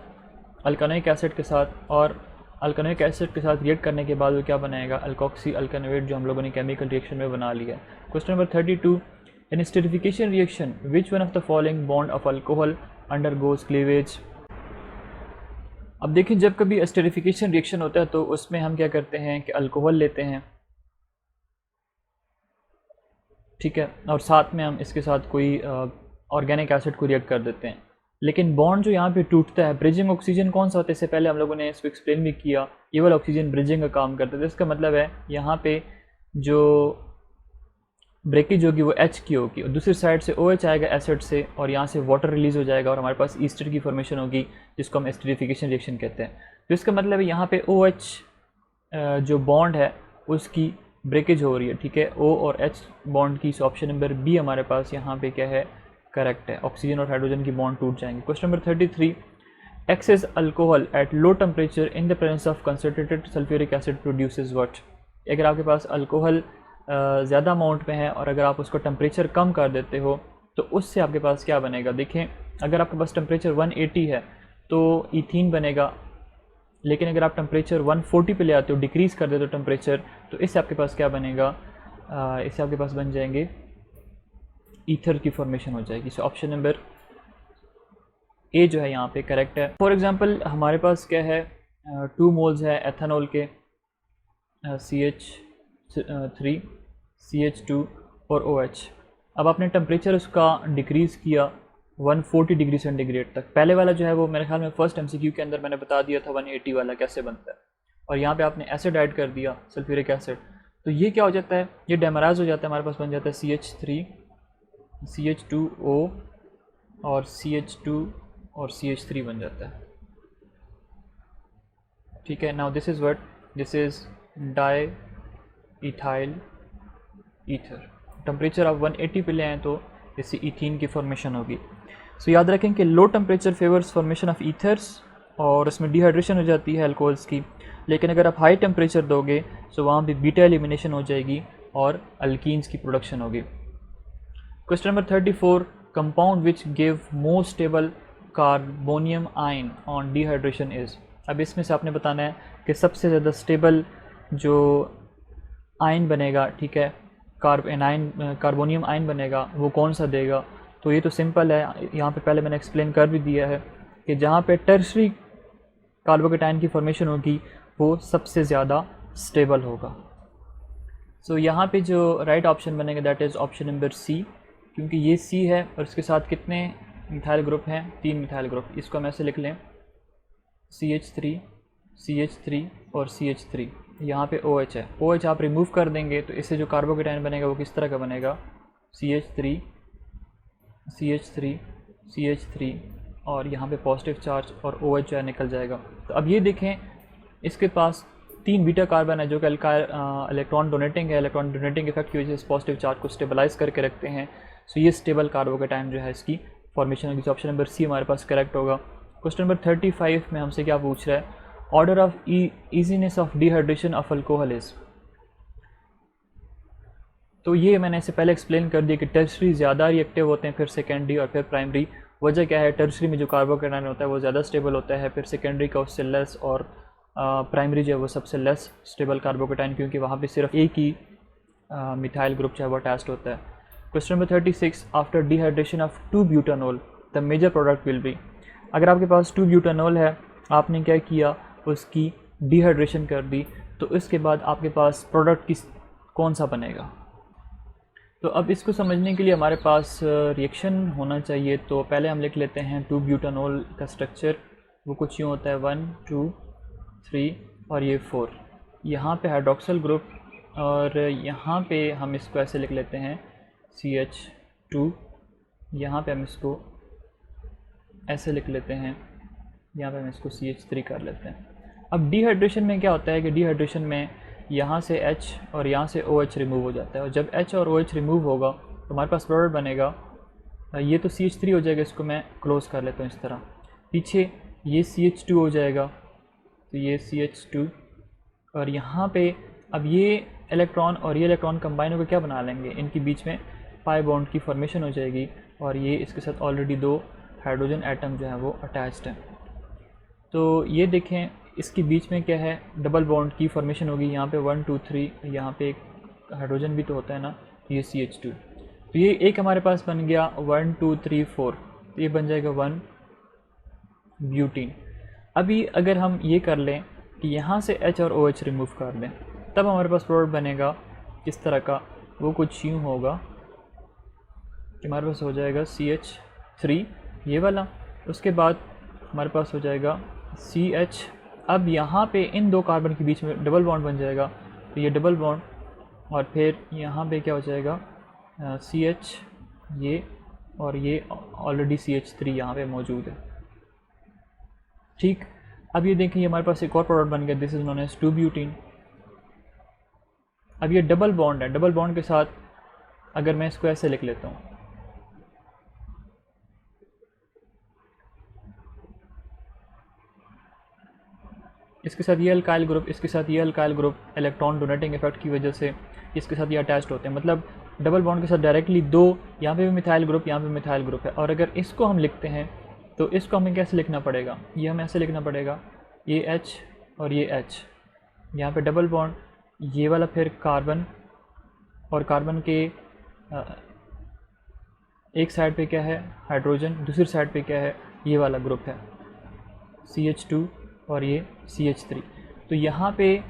अल्कानोइक एसिड के साथ, और अल्कानोइक एसिड के साथ रिएक्ट करने के बाद वो क्या बनाएगा, अल्कोक्सी अल्कानोएट, जो हम लोगों ने केमिकल रिएक्शन में बना लिया। Question number 32, in esterification reaction which one of the following bond of alcohol undergoes cleavage. अब देखिए जब कभी एस्टरिफिकेशन रिएक्शन होता है तो उसमें हम क्या करते हैं कि अल्कोहल लेते हैं, ठीक है, और साथ में हम इसके साथ कोई ऑर्गेनिक एसिड को रिएक्ट कर देते हैं। लेकिन बॉन्ड जो यहाँ पे टूटता है, ब्रिजिंग ऑक्सीजन कौन सा होता है, इससे पहले हम लोगों ने इसको एक्सप्लेन भी किया, ये वाला ऑक्सीजन ब्रिजिंग का काम करता है। तो इसका मतलब है यहाँ पे जो ब्रेकेज होगी वो H की होगी, और दूसरी साइड से OH आएगा एसिड से, और यहाँ से वाटर रिलीज़ हो जाएगा और हमारे पास ईस्टर की फॉर्मेशन होगी जिसको हम एस्टरिफिकेशन रिएक्शन कहते हैं। तो इसका मतलब है यहाँ पे OH जो बॉन्ड है उसकी ब्रेकेज हो रही है, ठीक है, O और H बॉन्ड की। ऑप्शन नंबर बी हमारे पास यहाँ पे क्या है, करेक्ट है, ऑक्सीजन और हाइड्रोजन की बॉन्ड टूट जाएंगे। Question number 33, excess alcohol at low temperature in the presence of concentrated sulphuric acid produces what. अगर आपके पास अल्कोहल ज़्यादा अमाउंट में है और अगर आप उसको टेम्परेचर कम कर देते हो तो उससे आपके पास क्या बनेगा। देखें अगर आपके पास टेम्परेचर 180 है तो ईथीन बनेगा, लेकिन अगर आप टेम्परेचर 140 पे ले आते हो, डिक्रीज़ कर देते हो टेम्परेचर, तो इससे आपके पास क्या बनेगा, इससे आपके पास बन जाएंगे ईथर की फॉर्मेशन हो जाएगी। सो ऑप्शन नंबर ए जो है यहाँ पे करेक्ट है। फॉर एग्जांपल हमारे पास क्या है, 2 मोल्स है एथेनॉल के, CH3 CH2 और OH। अब आपने टेम्परेचर उसका डिक्रीज़ किया 140 डिग्री सेंटीग्रेड तक। पहले वाला जो है वो मेरे ख्याल में फर्स्ट MCQ के अंदर मैंने बता दिया था 180 वाला कैसे बनता है, और यहाँ पे आपने एसिड ऐड कर दिया सल्फ्यूरिक एसिड, तो ये क्या हो जाता है, ये डेमराइज हो जाता है, हमारे पास बन जाता है CH3 CH2O और CH2 और CH3 बन जाता है, ठीक है। Now this is what, this is di ethyl ether. Temperature आप 180 पे ले आएँ तो इससे ईथीन की फॉर्मेशन होगी। सो याद रखें कि low temperature favours formation of ethers और इसमें डिहाइड्रेशन हो जाती है अल्कोहल्स की, लेकिन अगर आप हाई टेम्परेचर दोगे तो वहाँ पे बीटा एलिमिनेशन हो जाएगी और अल्कीन्स की प्रोडक्शन होगी। Question number 34, compound which give more stable carbonium ion on dehydration is. अब इसमें से आपने बताना है कि सबसे ज़्यादा स्टेबल जो आयन बनेगा, ठीक है, कार्बोनियम आयन बनेगा, वो कौन सा देगा। तो ये तो सिंपल है, यहाँ पे पहले मैंने एक्सप्लेन कर भी दिया है कि जहाँ पे टर्शरी कार्बोकेटाइन की फॉर्मेशन होगी वो सबसे ज़्यादा स्टेबल होगा। सो यहाँ पे जो राइट ऑप्शन बनेगा that is option number C, क्योंकि ये सी है और इसके साथ कितने मिथाइल ग्रुप हैं, 3 मिथाइल ग्रुप। इसको हम ऐसे लिख लें, CH3 CH3 और CH3, यहाँ पे OH है, OH आप रिमूव कर देंगे तो इससे जो कार्बोकेटाइन बनेगा वो किस तरह का बनेगा, CH3 CH3 CH3 और यहाँ पे पॉजिटिव चार्ज और OH जो है निकल जाएगा। तो अब ये देखें इसके पास 3 बीटा कार्बन है जो कि इलेक्ट्रॉन डोनेटिंग है, इलेक्ट्रॉन डोनेटिंग इफेक्ट की वजह से पॉजिटिव चार्ज को स्टेबलाइज करके रखते हैं। सो ये स्टेबल कार्बोकेटाइन जो है इसकी फॉर्मेशन होगी। ऑप्शन नंबर सी हमारे पास करेक्ट होगा। क्वेश्चन नंबर 35 में हमसे क्या पूछ रहा है, order of easiness of dehydration of alcohol is. तो ये मैंने इससे पहले एक्सप्लेन कर दिया कि टर्शरी ज़्यादा रिएक्टिव होते हैं, फिर सेकेंडरी और फिर प्राइमरी। वजह क्या है, टर्शरी में जो कार्बोकेटाइन होता है वो ज़्यादा स्टेबल होता है, फिर सेकेंडरी का उससे लेस, और प्राइमरी जो है वो सबसे लेस स्टेबल कार्बोकेटाइन, क्योंकि वहाँ पे सिर्फ एक ही मिथाइल ग्रुप जो है वो अटैच्ड होता है। Question number 36, after dehydration of 2 butanol the major product will be. अगर आपके पास 2 ब्यूटानॉल है, आपने क्या किया, उसकी डिहाइड्रेशन कर दी, तो इसके बाद आपके पास प्रोडक्ट कौन सा बनेगा। तो अब इसको समझने के लिए हमारे पास रिएक्शन होना चाहिए। तो पहले हम लिख लेते हैं 2 ब्यूटानॉल का स्ट्रक्चर, वो कुछ यूँ होता है 1 2 3 और ये 4। यहाँ पे हाइड्रोक्सिल ग्रुप, और यहाँ पे हम इसको ऐसे लिख लेते हैं CH2, यहाँ पे हम इसको ऐसे लिख लेते हैं, यहाँ पे हम इसको CH3 कर लेते हैं। अब डिहाइड्रेशन में क्या होता है कि डिहाइड्रेशन में यहाँ से H और यहाँ से OH रिमूव हो जाता है, और जब H और OH रिमूव होगा तो हमारे पास प्रोडक्ट बनेगा, ये तो CH3 हो जाएगा, इसको मैं क्लोज़ कर लेता हूँ इस तरह। पीछे ये CH2 हो जाएगा, तो ये CH2, और यहाँ पे अब ये इलेक्ट्रॉन और ये इलेक्ट्रॉन कंबाइन होकर क्या बना लेंगे, इनके बीच में पाई बॉन्ड की फॉर्मेशन हो जाएगी, और ये इसके साथ ऑलरेडी 2 हाइड्रोजन एटम जो है वो अटैच्ड है। तो ये देखें इसके बीच में क्या है, डबल बॉन्ड की फॉर्मेशन होगी। यहाँ पे 1 2 3, यहाँ पे एक हाइड्रोजन भी तो होता है ना, ये CH2। तो ये एक हमारे पास बन गया 1 2 3 4, तो ये बन जाएगा 1 ब्यूटीन। अभी अगर हम ये कर लें कि यहाँ से H और OH रिमूव कर लें, तब हमारे पास प्रोडक्ट बनेगा किस तरह का, वो कुछ यूँ होगा कि हमारे पास हो जाएगा CH3 ये वाला, उसके बाद हमारे पास हो जाएगा CH। अब यहाँ पे इन दो कार्बन के बीच में डबल बॉन्ड बन जाएगा, तो ये डबल बॉन्ड, और फिर यहाँ पे क्या हो जाएगा CH ये, और ये ऑलरेडी CH3 यहाँ पे मौजूद है। ठीक, अब ये देखें हमारे पास एक और प्रोडक्ट बन गया, this is known as 2 butene. अब ये डबल बॉन्ड है, डबल बॉन्ड के साथ अगर मैं इसको ऐसे लिख लेता हूँ, इसके साथ ये अल्काइल ग्रुप, इसके साथ ये alkyl group, electron donating effect की वजह से इसके साथ ये अटैच्ड होते हैं। मतलब डबल बॉन्ड के साथ डायरेक्टली दो, यहाँ पे भी मिथाइल ग्रुप, यहाँ पे मिथाइल ग्रुप है। और अगर इसको हम लिखते हैं तो इसको हमें कैसे लिखना पड़ेगा, ये हमें ऐसे लिखना पड़ेगा, ये H और ये H, यहाँ पे डबल बॉन्ड, ये वाला फिर कार्बन, और कार्बन के एक साइड पे क्या है हाइड्रोजन, दूसरी साइड पे क्या है ये वाला ग्रुप है CH2 और ये CH3। तो यहाँ पे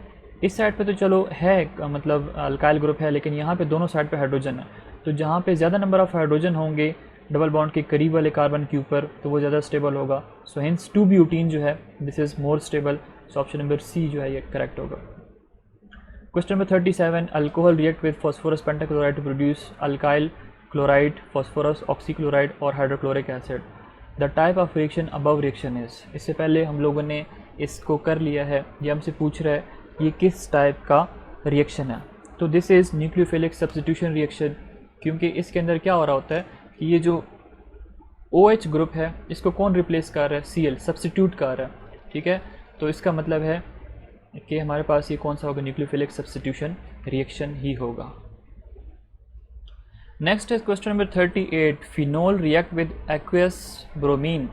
इस साइड पे तो चलो है, मतलब अल्काइल ग्रुप है, लेकिन यहाँ पे दोनों साइड पे हाइड्रोजन है। तो जहाँ पे ज़्यादा नंबर ऑफ़ हाइड्रोजन होंगे डबल बॉन्ड के करीब वाले कार्बन के ऊपर, तो वो ज़्यादा स्टेबल होगा। सो हेंस 2 ब्यूटीन जो है this is more stable. So option number C जो है ये करेक्ट होगा। Question number 37, alcohol react with phosphorus pentachloride to produce alkyl chloride, phosphorus oxychloride और hydrochloric acid. The type of reaction above reaction is. इससे पहले हम लोगों ने इसको कर लिया है, ये हमसे पूछ रहा है ये किस टाइप का रिएक्शन है। तो this is nucleophilic substitution reaction, क्योंकि इसके अंदर क्या हो रहा होता है कि ये जो OH ग्रुप है इसको कौन रिप्लेस कर रहा है, Cl सब्स्टिट्यूट कर रहा है। ठीक है, तो इसका मतलब है कि हमारे पास ये कौन सा होगा, न्यूक्लियोफिलिक सब्स्टिट्यूशन रिएक्शन ही होगा। Next is question number 38, phenol react with aqueous bromine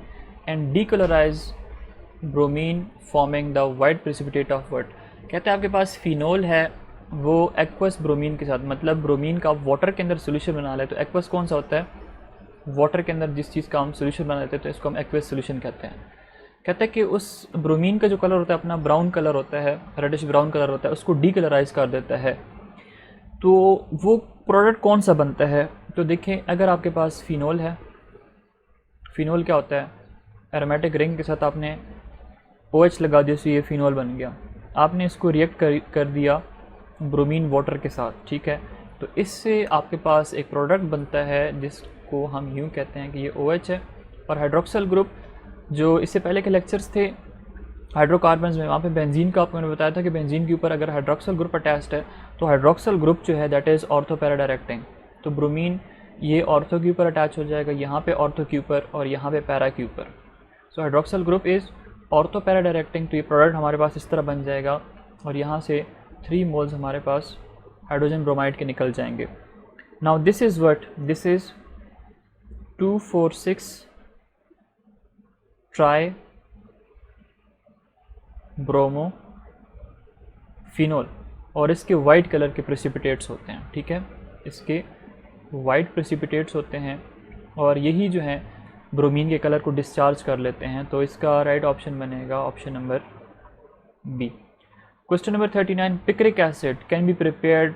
and decolourise bromine forming the white precipitate of what. कहते हैं आपके पास फिनोल है, वो एक्वस ब्रोमीन के साथ, मतलब ब्रोमीन का वाटर के अंदर सोल्यूशन बना ले। तो एक्वस कौन सा होता है, वाटर के अंदर जिस चीज़ का हम सोल्यूशन बना लेते हैं तो इसको हम एक्वस सोल्यूशन कहते हैं। कहते हैं कि उस ब्रोमीन का जो कलर होता है अपना ब्राउन कलर होता है, रेडिश ब्राउन कलर होता है, उसको डीकलराइज कर देता है। तो वो प्रोडक्ट कौन सा बनता है, तो देखें अगर आपके पास फिनोल है, फिनोल क्या होता है, एरोमेटिक रिंग के साथ आपने OH लगा दिया, तो ये फिनोल बन गया। आपने इसको रिएक्ट कर दिया ब्रोमीन वाटर के साथ, ठीक है, तो इससे आपके पास एक प्रोडक्ट बनता है जिसको हम यूँ कहते हैं कि ये OH है। और हाइड्रोक्सल ग्रुप, जो इससे पहले के लेक्चर्स थे हाइड्रोकार्बन्स में, वहाँ पे बेंजीन का आपको मैंने बताया था कि बेंजीन के ऊपर अगर हाइड्रोक्सल ग्रुप अटैच्ड है तो हाइड्रोक्सल ग्रुप जो है that is ortho para directing. तो ब्रोमीन ये ऑर्थो के ऊपर अटैच हो जाएगा, यहाँ पे ऑर्थो के ऊपर और यहाँ पे पैरा के ऊपर। So hydroxyl group is ortho para directing. तो ये प्रोडक्ट हमारे पास इस तरह बन जाएगा और यहाँ से 3 मोल्स हमारे पास हाइड्रोजन ब्रोमाइड के निकल जाएंगे। Now this is what, this is 2,4,6 try bromo phenol, और इसके वाइट कलर के प्रेसिपिटेट्स होते हैं। ठीक है, इसके वाइट प्रेसिपिटेट्स होते हैं और यही जो है ब्रोमीन के कलर को डिस्चार्ज कर लेते हैं। तो इसका राइट ऑप्शन बनेगा option number B. Question number 39, picric acid can be prepared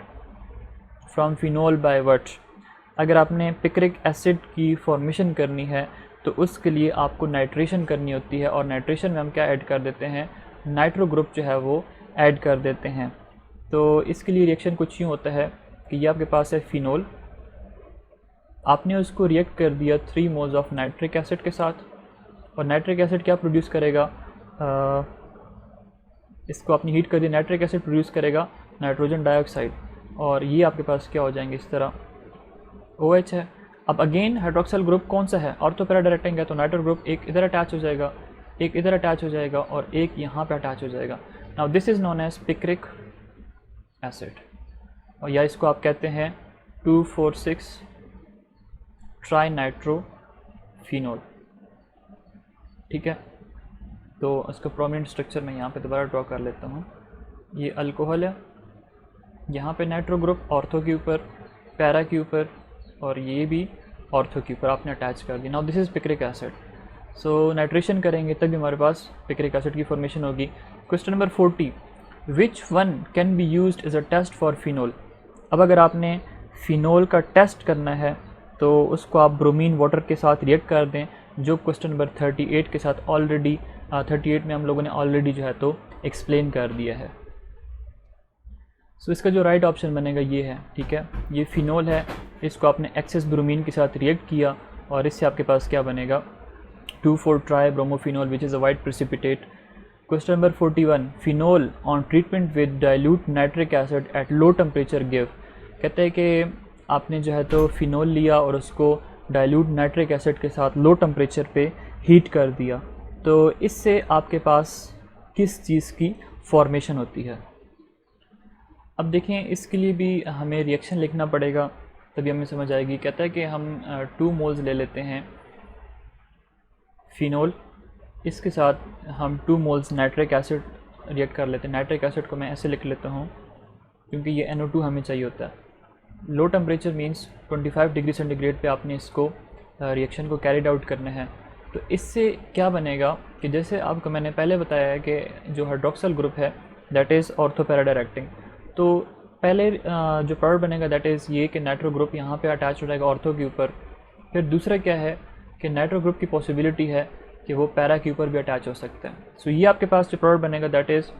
from phenol by what. अगर आपने पिक्रिक एसिड की फॉर्मेशन करनी है तो उसके लिए आपको नाइट्रेशन करनी होती है, और नाइट्रेशन में हम क्या ऐड कर देते हैं, नाइट्रो ग्रुप जो है वो ऐड कर देते हैं। तो इसके लिए रिएक्शन कुछ यूँ होता है कि ये आपके पास है फिनोल, आपने उसको रिएक्ट कर दिया 3 मोल्स ऑफ नाइट्रिक एसिड के साथ, और नाइट्रिक एसिड क्या प्रोड्यूस करेगा, इसको आपने हीट कर दिया, नाइट्रिक एसिड प्रोड्यूस करेगा नाइट्रोजन डाइऑक्साइड, और ये आपके पास क्या हो जाएंगे इस तरह OH है। अब अगेन हाइड्रोक्सल ग्रुप कौन सा है, ऑर्थो पैरा डायरेक्टिंग है, तो नाइट्रो ग्रुप एक इधर अटैच हो जाएगा, एक इधर अटैच हो जाएगा और एक यहाँ पे अटैच हो जाएगा। Now this is known as picric acid, और या इसको आप कहते हैं 2,4,6 ट्राई नाइट्रो फिनोल। ठीक है। तो उसका प्रोमिनेंट स्ट्रक्चर मैं यहाँ पे दोबारा ड्रॉ कर लेता हूँ। ये अल्कोहल है, यहाँ पे नाइट्रो ग्रुप ऑर्थो के ऊपर, पैरा के ऊपर, और ये भी ऑर्थो के ऊपर आपने अटैच कर दिया। Now this is picric acid. So nitration करेंगे तभी हमारे पास पिक्रिक एसिड की फॉर्मेशन होगी। Question number 40, which one can be used as a test for phenol. अब अगर आपने फिनोल का टेस्ट करना है तो उसको आप ब्रोमीन वाटर के साथ रिएक्ट कर दें, जो क्वेश्चन नंबर 38 के साथ ऑलरेडी 38 में हम लोगों ने ऑलरेडी जो है तो एक्सप्लेन कर दिया है। सो इसका जो राइट ऑप्शन बनेगा ये है, ठीक है। ये फिनोल है, इसको आपने एक्सेस ब्रोमीन के साथ रिएक्ट किया और इससे आपके पास क्या बनेगा, 2,4-ट्राई bromophenol which is a white precipitate. Question number 41, phenol on treatment with dilute nitric acid at low temperature give. कहते हैं कि आपने जो है तो फिनोल लिया और उसको डाइल्यूट नाइट्रिक एसिड के साथ लो टेम्परेचर पे हीट कर दिया, तो इससे आपके पास किस चीज़ की फॉर्मेशन होती है। अब देखें, इसके लिए भी हमें रिएक्शन लिखना पड़ेगा तभी हमें समझ आएगी। कहता है कि हम 2 मोल्स ले लेते हैं फिनोल, इसके साथ हम 2 मोल्स नाइट्रिक एसिड रिएक्ट कर लेते हैं। नाइट्रिक एसिड को मैं ऐसे लिख लेता हूँ क्योंकि ये NO2 हमें चाहिए होता है। Low temperature means 25 degree centigrade पे आपने इसको रिएक्शन को कैरिड आउट करना है। तो इससे क्या बनेगा कि जैसे आपको मैंने पहले बताया है कि जो हाइड्रोक्सिल ग्रुप है that is ortho para directing, तो पहले जो प्रोडक्ट बनेगा दैट इज़ ये कि नाइट्रो ग्रुप यहाँ पे अटैच हो जाएगा ऑर्थो के ऊपर। फिर दूसरा क्या है कि नाइट्रो ग्रुप की पॉसिबिलिटी है कि वो पैरा के ऊपर भी अटैच हो सकता है। सो ये आपके पास जो प्रोडक्ट बनेगा दैट इज़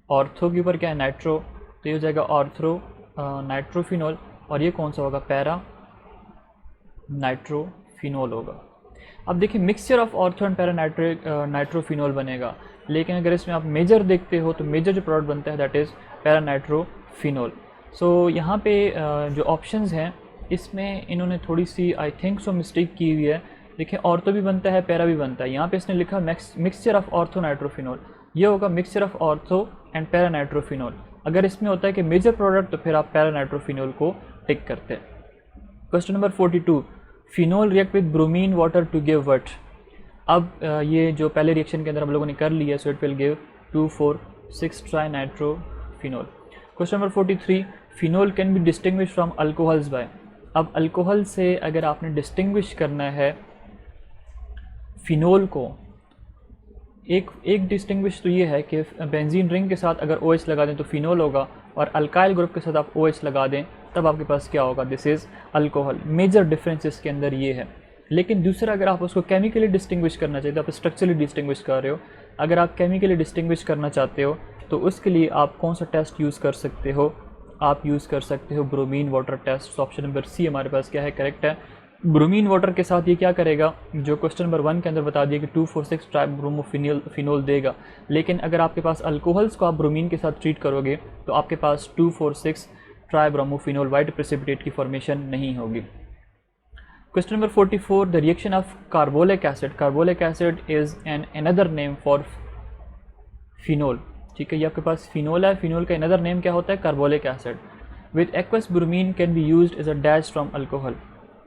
ऑर्थो के ऊपर क्या है, नाइट्रो, तो ये हो जाएगा ऑर्थो नाइट्रोफिनोल, और ये कौन सा होगा, पैरा नाइट्रोफिनोल होगा। अब देखिए, mixture of ortho and para nitrophenol बनेगा, लेकिन अगर इसमें आप मेजर देखते हो तो मेजर जो प्रोडक्ट बनता है दैट इज़ पैरा नाइट्रोफिनोल। सो यहाँ पे जो ऑप्शंस हैं इसमें इन्होंने थोड़ी सी आई थिंक सो मिस्टेक की हुई है। देखिए, ऑर्थो भी बनता है, पैरा भी बनता है, यहाँ पे इसने लिखा मिक्सचर ऑफ ऑर्थो नाइट्रोफिनोल, ये होगा mixture of ortho and para nitrophenol. अगर इसमें होता है कि मेजर प्रोडक्ट तो फिर आप पैरा नाइट्रोफिनोल को टिक करते हैं। Question number 42, phenol react with bromine water to give what. अब ये जो पहले रिएक्शन के अंदर हम लोगों ने कर लिया, सो इट विल गिव 2,4,6-ट्राई nitrophenol. Question number 43, phenol can be distinguish from alcohols by. अब अल्कोहल से अगर आपने डिस्टिंग्विश करना है फिनोल को, एक डिस्टिंग्विश तो ये है कि बेंजीन रिंग के साथ अगर OH लगा दें तो फिनोल होगा, और अल्काइल ग्रुप के साथ आप OH लगा दें तब आपके पास क्या होगा, this is alcohol. Major difference इसके अंदर ये है। लेकिन दूसरा, अगर आप उसको केमिकली डिस्टिंग्विश करना चाहते हो, आप स्ट्रक्चरली डिस्टिंग्विश कर रहे हो, अगर आप केमिकली डिस्टिंग्विश करना चाहते हो तो उसके लिए आप कौन सा टेस्ट यूज़ कर सकते हो, आप यूज़ कर सकते हो bromine water test. Option number C हमारे पास क्या है, करेक्ट है। ब्रोमीन वाटर के साथ ये क्या करेगा, जो क्वेश्चन नंबर 1 के अंदर बता दिया कि 2,4,6-ट्राई ब्रोमोफिनोल देगा, लेकिन अगर आपके पास अल्कोहल्स को आप ब्रोमीन के साथ ट्रीट करोगे तो आपके पास 2,4,6-ट्राई ब्रोमोफिनोल वाइट प्रेसिपिटेट की फॉर्मेशन नहीं होगी। Question number 44, the reaction of carbolic acid. Carbolic acid is an another name for phenol, ठीक है। ये आपके पास फिनोल है, फिनोल का अनदर नेम क्या होता है, carbolic acid. With aqueous bromine can be used as a dash from alcohol.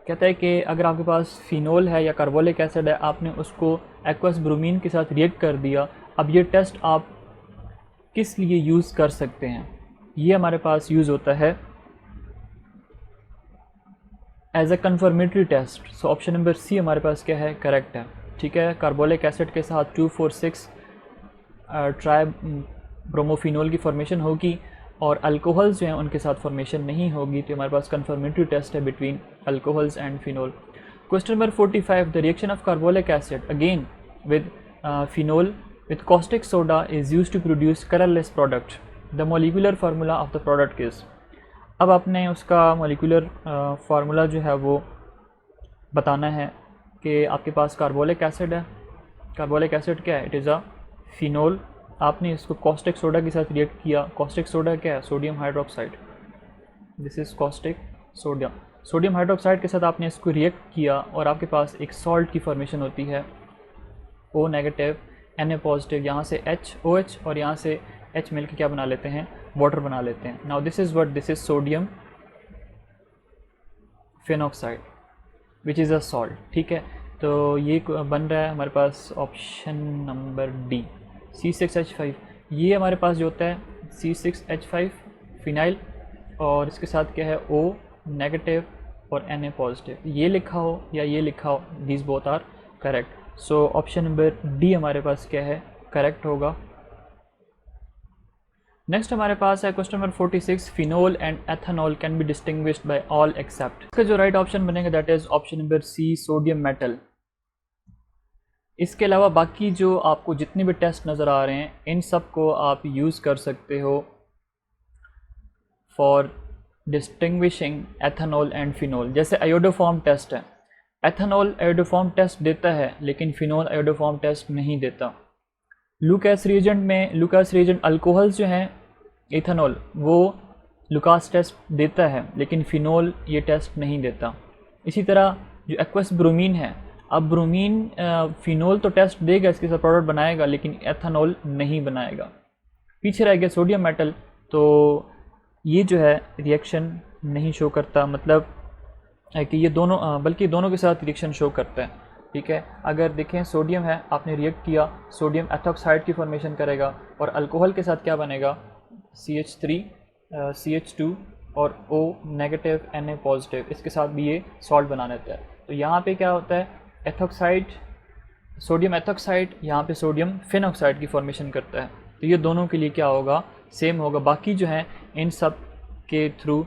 कहता है कि अगर आपके पास फिनोल है या कार्बोलिक एसिड है, आपने उसको एक्वस ब्रोमीन के साथ रिएक्ट कर दिया, अब ये टेस्ट आप किस लिए यूज़ कर सकते हैं, ये हमारे पास यूज़ होता है as a confirmatory test. So option number C हमारे पास क्या है, करेक्ट है, ठीक है। कार्बोलिक एसिड के साथ 2,4,6-ट्राई ब्रोमोफिनोल की फॉर्मेशन होगी और अल्कोहल्स जो हैं उनके साथ फॉर्मेशन नहीं होगी, तो हमारे पास कन्फर्मेटरी टेस्ट है between alcohols and phenol. Question number 45, the reaction of carbolic acid again with phenol with caustic soda is used to produce colourless product. The molecular formula of the product is. अब आपने उसका molecular formula जो है वो बताना है कि आपके पास कार्बोलिक एसिड है, कार्बोलिक एसिड क्या है, इट इज़ अ फिनोल। आपने इसको कॉस्टिक सोडा के साथ रिएक्ट किया, कॉस्टिक सोडा क्या है, sodium hydroxide, this is caustic sodium. Sodium hydroxide के साथ आपने इसको रिएक्ट किया और आपके पास एक सॉल्ट की फॉर्मेशन होती है, O नेगेटिव Na पॉजिटिव, यहाँ से OH और यहाँ से H मिल के क्या बना लेते हैं, वाटर बना लेते हैं। Now this is what, this is sodium phenoxide which is a salt, ठीक है। तो ये बन रहा है हमारे पास ऑप्शन नंबर डी, C6H5। ये हमारे पास जो होता है C6H5 फिनाइल, और इसके साथ क्या है O नेगेटिव और Na पॉजिटिव। ये लिखा हो या ये लिखा हो, these both are correct. So option number D हमारे पास क्या है, करेक्ट होगा। नेक्स्ट हमारे पास है question number 46, phenol and ethanol can be distinguished by all except. इसका जो राइट ऑप्शन बनेगा that is option number C, sodium metal. इसके अलावा बाकी जो आपको जितने भी टेस्ट नज़र आ रहे हैं इन सब को आप यूज़ कर सकते हो for distinguishing ethanol and phenol. जैसे आयोडोफॉर्म टेस्ट है, एथेनॉल आयोडोफॉर्म टेस्ट देता है लेकिन फिनोल आयोडोफॉर्म टेस्ट नहीं देता। लुकास रिएजेंट में, लुकास रिएजेंट अल्कोहल्स जो हैं इथेनॉल, वो लुकास टेस्ट देता है लेकिन फिनोल ये टेस्ट नहीं देता। इसी तरह जो एक्वस ब्रोमीन है, अब ब्रोमीन फिनोल तो टेस्ट देगा, इसके साथ प्रोडक्ट बनाएगा लेकिन एथेनॉल नहीं बनाएगा। पीछे रह गया सोडियम मेटल, तो ये जो है रिएक्शन नहीं शो करता, मतलब है कि ये दोनों बल्कि दोनों के साथ रिएक्शन शो करता है। ठीक है, अगर देखें सोडियम है, आपने रिएक्ट किया, सोडियम एथॉक्साइड की फॉर्मेशन करेगा और अल्कोहल के साथ क्या बनेगा, CH3 CH2 और O नेगेटिव Na पॉजिटिव, इसके साथ भी ये सॉल्ट बना देता है। तो यहाँ पे क्या होता है, एथॉक्साइड, सोडियम एथॉक्साइड, यहाँ पे सोडियम फिनॉक्साइड की फॉर्मेशन करता है। तो ये दोनों के लिए क्या होगा, सेम होगा। बाकी जो है इन सब के थ्रू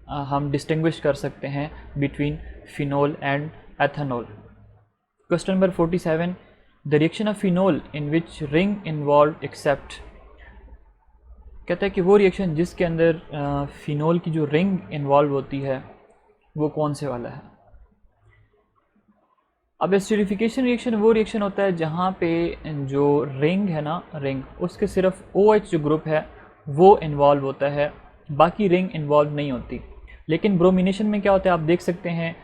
हम डिस्टिंग्विश कर सकते हैं between phenol and ethanol. Question number 47, the reaction of phenol in which ring involve except. कहता है कि वो रिएक्शन जिसके अंदर फिनोल की जो रिंग इन्वॉल्व होती है वो कौन से वाला है। अब एसिडिफिकेशन रिएक्शन वो रिएक्शन होता है जहाँ पे जो रिंग है ना, रिंग उसके सिर्फ OH जो ग्रुप है वो इन्वॉल्व होता है, बाकी रिंग इन्वॉल्व नहीं होती। लेकिन ब्रोमिनेशन में क्या होता है, आप देख सकते हैं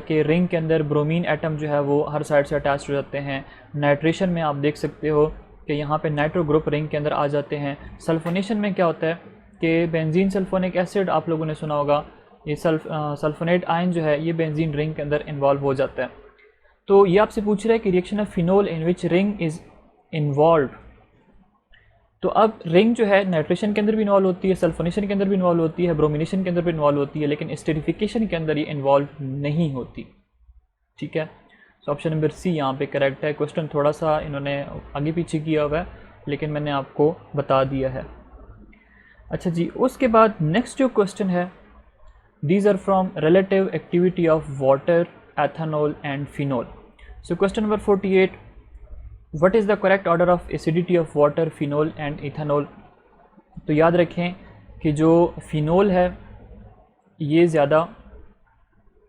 कि रिंग के अंदर ब्रोमीन एटम जो है वो हर साइड से अटैच हो जाते हैं। नाइट्रेशन में आप देख सकते हो कि यहाँ पे नाइट्रो ग्रुप रिंग के अंदर आ जाते हैं। सल्फोनेशन में क्या होता है कि बेंजीन सल्फोनिक एसिड आप लोगों ने सुना होगा, ये सल्फोनेट आयन जो है ये बेंजीन रिंग के अंदर इन्वॉल्व हो जाता है। तो ये आपसे पूछ रहा है कि reaction of phenol in which ring is involve. तो अब रिंग जो है नाइट्रेशन के अंदर भी इन्वॉल्व होती है, सल्फोनेशन के अंदर भी इन्वॉल्व होती है, ब्रोमिनेशन के अंदर भी इन्वॉल्व होती है, लेकिन एस्टरिफिकेशन के अंदर ये इन्वॉल्व नहीं होती। ठीक है, तो ऑप्शन नंबर सी यहाँ पे करेक्ट है। क्वेश्चन थोड़ा सा इन्होंने आगे पीछे किया हुआ है लेकिन मैंने आपको बता दिया है। अच्छा जी, उसके बाद नेक्स्ट जो क्वेश्चन है, these are from relative activity of water, ethanol and phenol. So question number 48, what is the correct order of acidity of water, phenol and ethanol. तो याद रखें कि जो फिनोल है ये ज़्यादा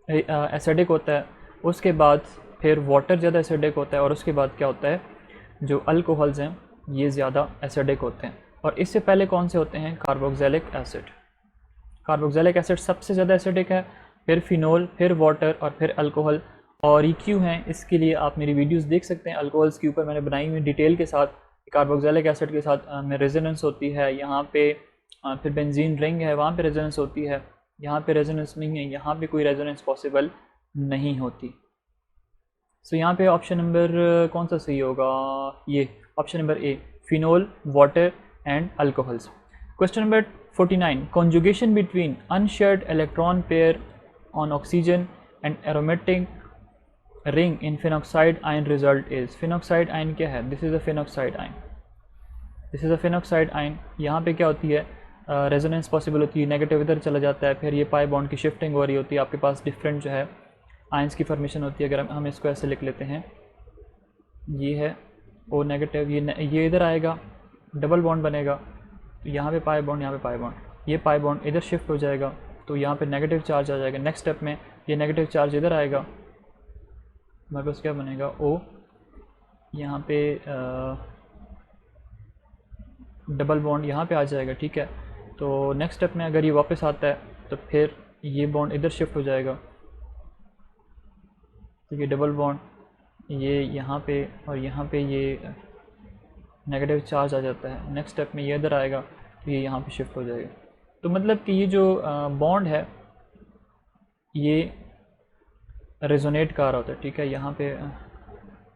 एसिडिक होता है, उसके बाद फिर वाटर ज़्यादा एसिडिक होता है, और उसके बाद क्या होता है, जो अल्कोहल्स हैं ये ज़्यादा एसिडिक होते हैं। और इससे पहले कौन से होते हैं, कार्बोक्सिलिक एसिड। कार्बोक्सिलिक एसिड सबसे ज़्यादा एसिडिक है, फिर फिनोल, फिर वाटर और फिर अल्कोहल। और ये क्यों है, इसके लिए आप मेरी वीडियोस देख सकते हैं, अल्कोहल्स के ऊपर मैंने बनाई हुई डिटेल के साथ। कार्बोक्सिलिक एसिड के साथ में रेजोनेंस होती है, यहाँ पे फिर बेंजीन रिंग है वहाँ पे रेजोनेंस होती है, यहाँ पे रेजोनेंस नहीं है, यहाँ पे कोई रेजोनेंस पॉसिबल नहीं होती। सो यहाँ पे ऑप्शन नंबर कौन सा सही होगा, ये option number A, phenol, water and alcohols. Question number 49, conjugation between unshared electron pair on oxygen and aromatic ring in phenoxide ion result is. Phenoxide ion क्या है, this is a phenoxide ion, this is a phenoxide ion. यहाँ पे क्या होती है, resonance possible होती है, negative इधर चला जाता है, फिर ये पाई बॉन्ड की शिफ्टिंग हो रही होती है, आपके पास डिफरेंट जो है आयंस की फॉर्मेशन होती है। अगर हम इसको ऐसे लिख लेते हैं, ये है O नेगेटिव, ये इधर आएगा, डबल बॉन्ड बनेगा, तो यहाँ पे पाई बॉन्ड, यहाँ पे पाई बॉन्ड, ये पाई बॉन्ड इधर शिफ्ट हो जाएगा, तो यहाँ पे नेगेटिव चार्ज आ जाएगा। नेक्स्ट स्टेप में ये नेगेटिव चार्ज इधर आएगा, हमारे पास क्या बनेगा, O, यहाँ पे डबल बॉन्ड यहाँ पे आ जाएगा। ठीक है, तो नेक्स्ट स्टेप में अगर ये वापस आता है तो फिर ये बॉन्ड इधर शिफ्ट हो जाएगा, तो ये डबल बॉन्ड ये यहाँ पे और यहाँ पे ये नेगेटिव चार्ज आ जाता है। नेक्स्ट स्टेप में ये इधर आएगा तो ये यहाँ पे शिफ्ट हो जाएगा। तो मतलब कि ये जो बॉन्ड है ये रेजोनेट कर रहा होता है, ठीक है, यहाँ पे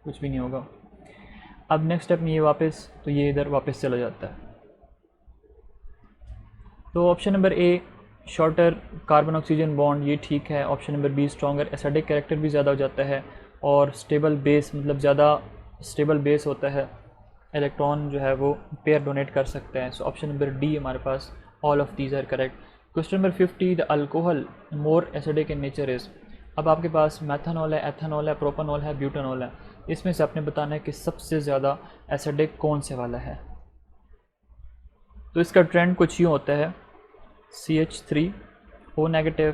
कुछ भी नहीं होगा। अब नेक्स्ट स्टेप में ये वापस, तो ये इधर वापस चला जाता है। तो ऑप्शन नंबर ए शॉर्टर कार्बन ऑक्सीजन बॉन्ड, ये ठीक है। Option number B stronger acidic character भी ज़्यादा हो जाता है और स्टेबल बेस, मतलब ज़्यादा स्टेबल बेस होता है, इलेक्ट्रॉन जो है वो पेयर डोनेट कर सकते हैं। सो ऑप्शन नंबर डी हमारे पास, all of these are correct. Question number 50, the alcohol more acidic in nature is. अब आपके पास मेथनॉल है, एथनॉल है, प्रोपानॉल है, ब्यूटानॉल है, इसमें से आपने बताना है कि सबसे ज़्यादा एसिडिक कौन से वाला है। तो इसका ट्रेंड कुछ यूँ होता है, CH3O नेगेटिव,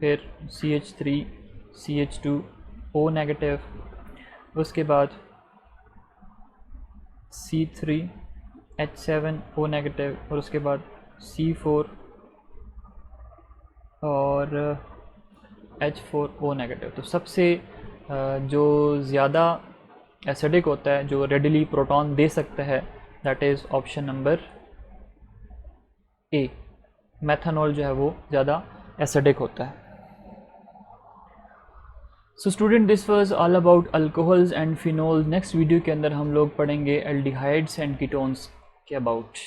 फिर CH3 CH2O नेगेटिव, उसके बाद C3H7O नेगेटिव, और उसके बाद C4 और H4O नेगेटिव। तो सबसे जो ज़्यादा एसिडिक होता है, जो रेडिली प्रोटॉन दे सकता है, that is option number A, methanol जो है वो ज़्यादा एसिडिक होता है। So student, this was all about alcohols and phenols. Next video के अंदर हम लोग पढ़ेंगे एल्डिहाइड्स एंड कीटोन्स के अबाउट।